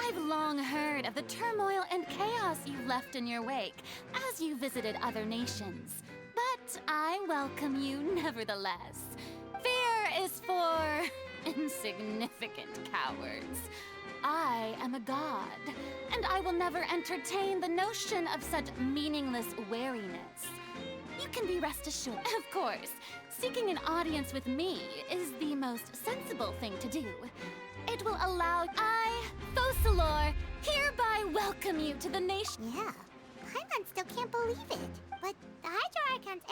I've long heard of the turmoil and chaos you left in your wake as you visited other nations. But I welcome you nevertheless. Fear is for insignificant cowards. I am a god, and I will never entertain the notion of such meaningless wariness. You can be rest assured. Of course, seeking an audience with me is the most sensible thing to do. It will allow I, Focalor, hereby welcome you to the nation. Yeah, Paimon still can't believe it. But the Hydro Archons...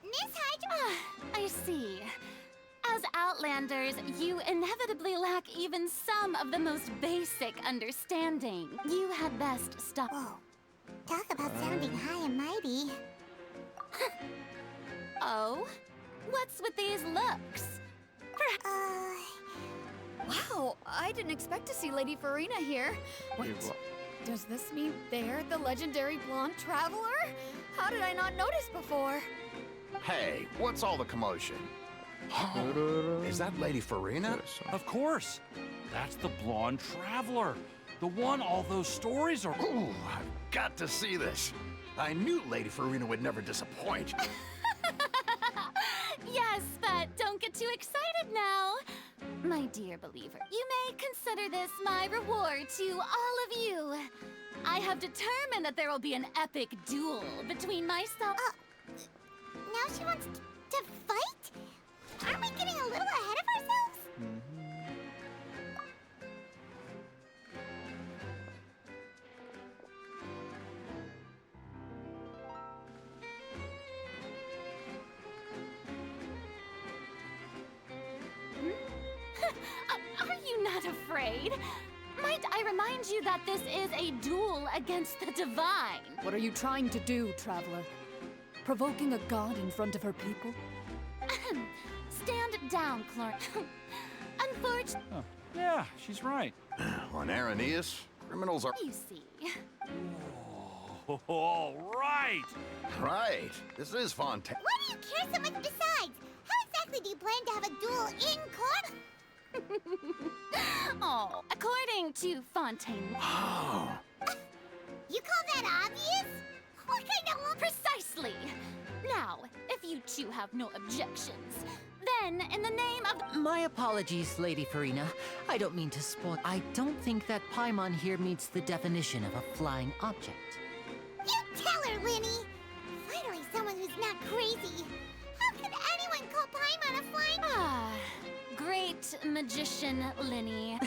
Miss Hydro... I see. As Outlanders, you inevitably lack even some of the most basic understanding. You had best stop. Whoa. Talk about sounding high and mighty. Oh? What's with these looks? Wow, I didn't expect to see Lady Farina here. Wait, does this mean they're the legendary blonde traveler? How did I not notice before? Hey, what's all the commotion? Is that Lady Farina? Of course. That's the blonde traveler. The one all those stories are... Ooh, I've got to see this. I knew Lady Farina would never disappoint. Yes, but don't get too excited now. My dear believer, you may consider this my reward to all of you. I have determined that there will be an epic duel between myself... Now she wants to fight? Aren't we getting a little ahead of ourselves? Are you not afraid? Might I remind you that this is a duel against the divine? What are you trying to do, traveler? Provoking a god in front of her people? Stand down, Clark. Unfortunately... Oh, yeah, she's right. On Araneus, criminals are... You see... Oh, all right! Right. This is Fontaine. Why do you care so much besides? How exactly do you plan to have a duel in court? Oh, according to Fontaine... Oh. You call that obvious? What kind of... Precisely! Now, if you two have no objections, then in the name of... My apologies, Lady Farina. I don't mean to spoil... I don't think that Paimon here meets the definition of a flying object. You tell her, Winnie! Finally not crazy. How could anyone call Paimon a flying... Ah, great magician Linny.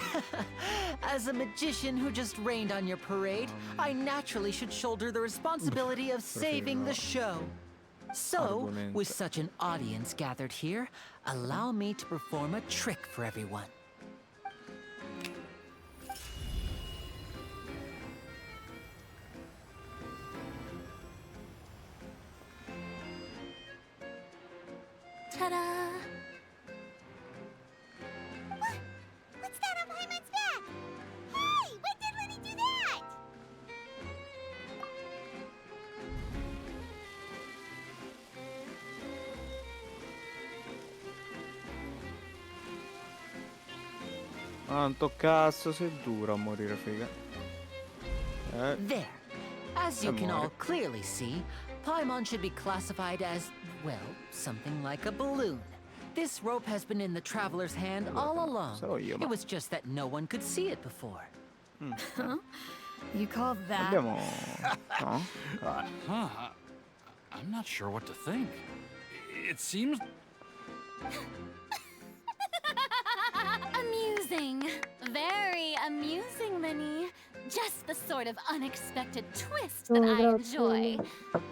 As a magician who just rained on your parade, I naturally should shoulder the responsibility of saving the show. So, with such an audience gathered here, allow me to perform a trick for everyone. Ta-da! What's that on Paimon's back? Hey, when did Linny do that? Quanto cazzo sei dura a morire, figa. There. As you can all clearly see, Paimon should be classified as, well, something like a balloon. This rope has been in the traveler's hand all along. It was just that no one could see it before. Huh? You call that? I'm not sure what to think. It seems... Amusing. Very amusing, Linny. Just the sort of unexpected twist that I enjoy.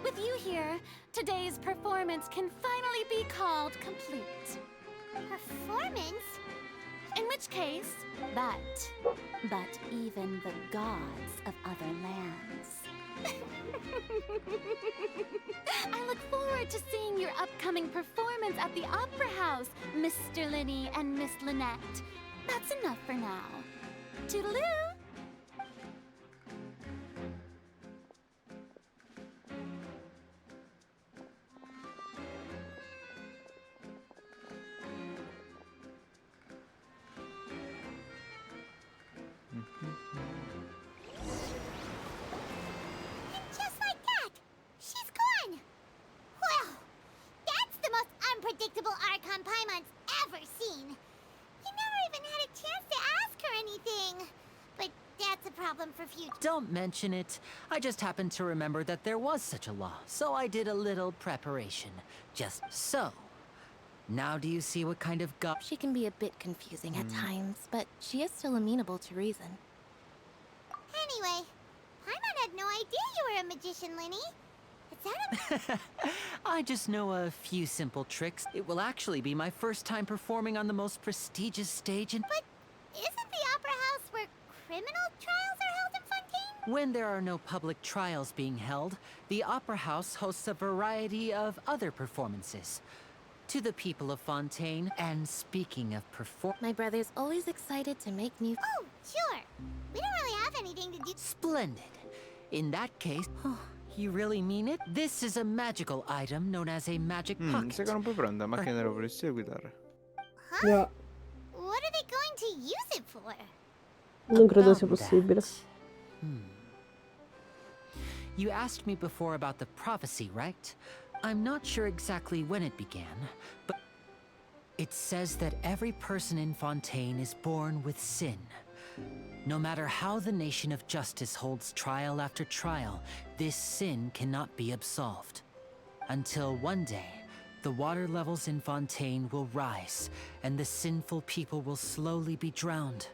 With you here, today's performance can finally be called complete. Performance? In which case, but even the gods of other lands. I look forward to seeing your upcoming performance at the Opera House, Mr. Linny and Miss Lynette. That's enough for now. Toodaloo! Just like that, she's gone. Well, that's the most unpredictable Archon Paimon's ever seen. You never even had a chance to ask her anything. But that's a problem for future. Don't mention it. I just happened to remember that there was such a law, so I did a little preparation. Just so. Now do you see what kind of She can be a bit confusing at times, but she is still amenable to reason. Anyway, Paimon had no idea you were a magician, Linny. Is that a... I just know a few simple tricks. It will actually be my first time performing on the most prestigious stage in... But isn't the Opera House where criminal trials are held in Fontaine? When there are no public trials being held, the Opera House hosts a variety of other performances. To the people of Fontaine, and speaking of My brother's always excited to make new... Oh, sure. We don't really have anything to do... Splendid. In that case... You really mean it? This is a magical item known as a magic pocket. Sai che non puoi prendere la macchina della polizia e guidare. Huh? What are they going to use it for? Non credo sia possibile. You asked me before about the prophecy, right? I'm not sure exactly when it began, but it says that every person in Fontaine is born with sin. No matter how the nation of justice holds trial after trial, this sin cannot be absolved. Until one day, the water levels in Fontaine will rise, and the sinful people will slowly be drowned.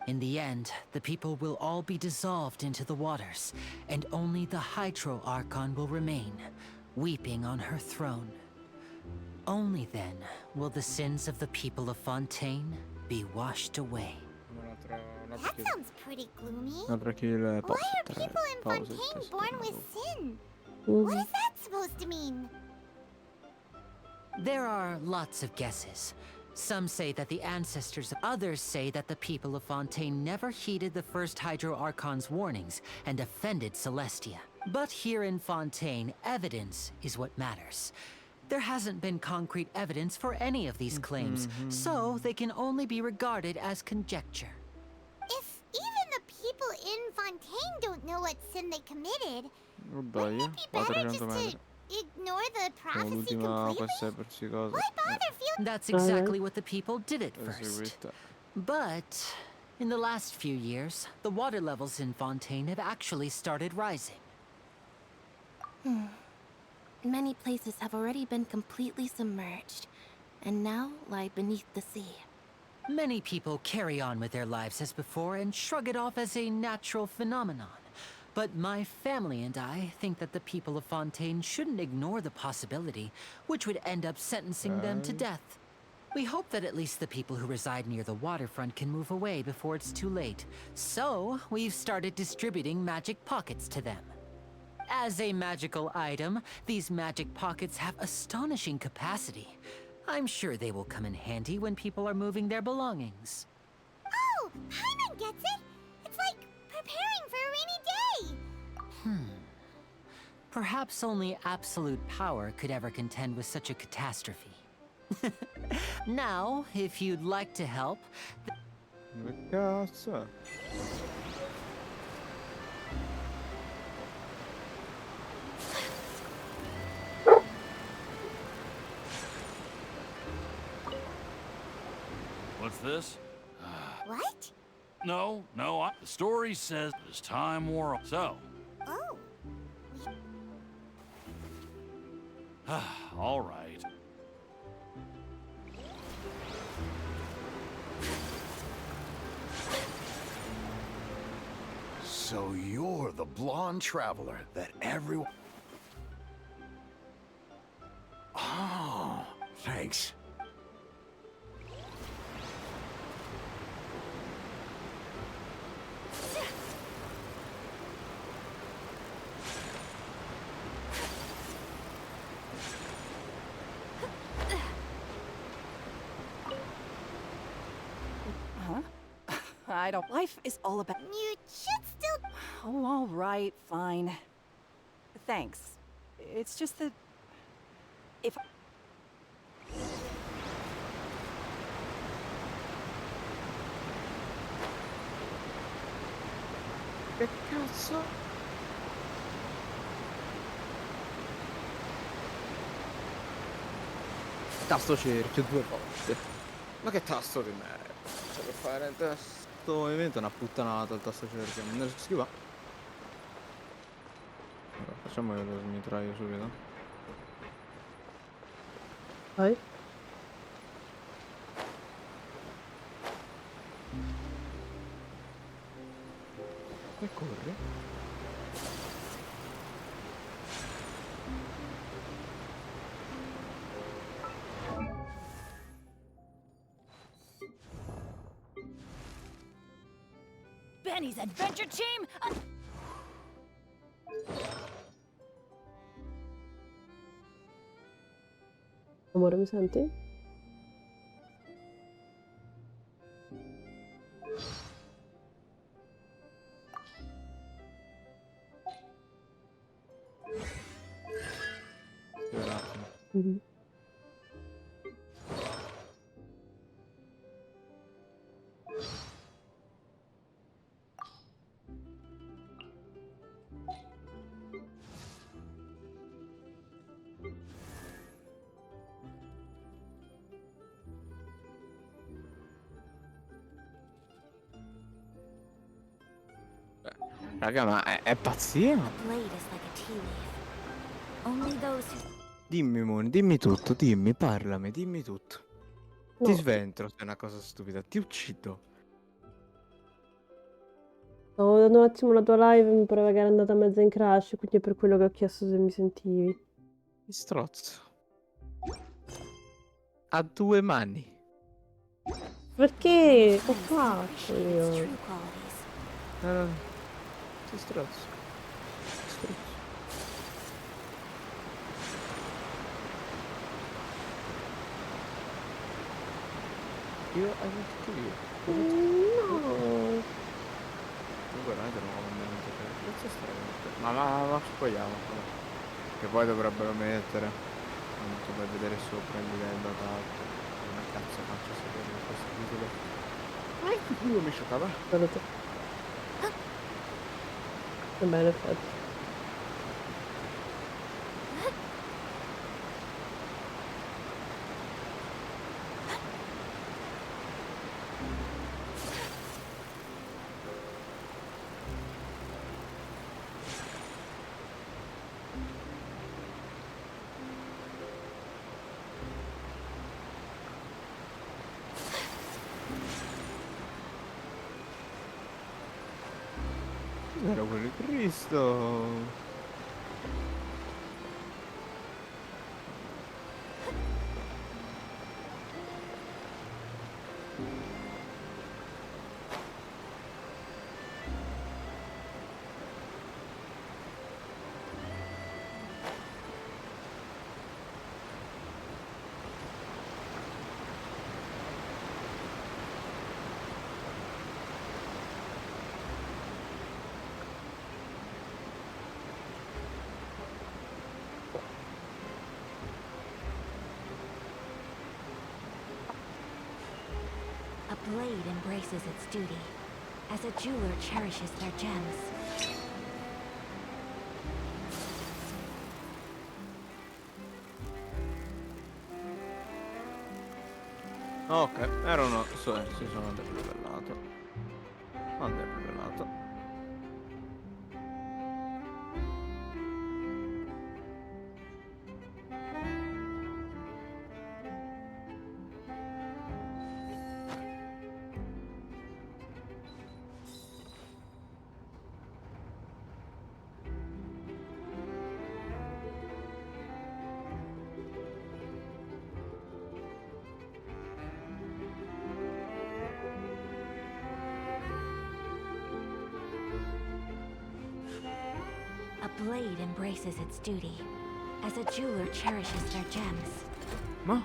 In the end, the people will all be dissolved into the waters, and only the Hydro Archon will remain, weeping on her throne. Only then will the sins of the people of Fontaine be washed away. That sounds pretty gloomy. Why are people in Fontaine born with sin? What is that supposed to mean? There are lots of guesses. Some say that the ancestors, others say that the people of Fontaine never heeded the first Hydro Archon's warnings and offended Celestia. But here in Fontaine, evidence is what matters. There hasn't been concrete evidence for any of these claims, so they can only be regarded as conjecture. If even the people in Fontaine don't know what sin they committed, Wouldn't it be better just to ignore the prophecy completely? Why bother feeling... That's exactly what the people did at first. But in the last few years, the water levels in Fontaine have actually started rising. Many places have already been completely submerged, and now lie beneath the sea. Many people carry on with their lives as before and shrug it off as a natural phenomenon. But my family and I think that the people of Fontaine shouldn't ignore the possibility, which would end up sentencing them to death. We hope that at least the people who reside near the waterfront can move away before it's too late. So, we've started distributing magic pockets to them. As a magical item, these magic pockets have astonishing capacity. I'm sure they will come in handy when people are moving their belongings. Oh, Paimon gets it! It's like preparing for a rainy day! Perhaps only absolute power could ever contend with such a catastrophe. Now, if you'd like to help... Che cazzo? What's this? What? No, the story says as time wore on. So. Oh. All right. So you're the blonde traveler that everyone... Oh, thanks. I don't. Life is all about. You should still. Oh, all right, fine. Thanks. It's just that. If. Che cazzo? Tasto cerchio 2 volte. Ma che tasto di merda? Cioè, per fare questo movimento è una puttanata il tasto cerchio. Non riesco a schivare. Allora, facciamo lo smitraio subito. Vai. E corri. Benny's adventure team! Amore, mi senti? Sì, un attimo. Mhm. Raga, ma è pazzia? Blade is like a tea leaf. Only those who... Dimmi, Moon, dimmi tutto, dimmi, parlami, dimmi tutto. Ti No. sventro se è una cosa stupida, ti uccido. Stavo vedendo un attimo la tua live, mi pareva che era andata mezza in crash, quindi è per quello che ho chiesto se mi sentivi. Mi strozzo. A 2 mani. Perché? Che faccio io? Ti strozzo. Ti strozzo. Io hai detto io. No. Comunque veramente non ho commento. Che cazzo stai? Ma spogliamo. Che poi dovrebbero mettere. Non so, per vedere sopra il livello adatto. Come cazzo faccio a sapere questo titolo? Ma il culo mi scioccava. Guardate. Che bello effetto. Cos'era quello? Cristo! A blade embraces its duty, as a jeweler cherishes their gems. Ok, erano... si sono derivelato. Quando è rivelato? A blade embraces its duty, as a jeweler cherishes their gems. Ma?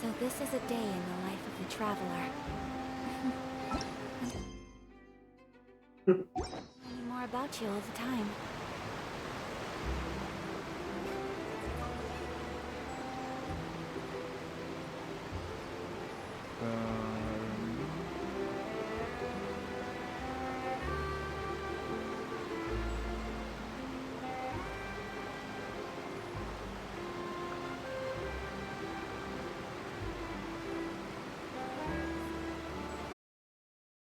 So this is a day in the life of the traveler. Learning more about you all the time.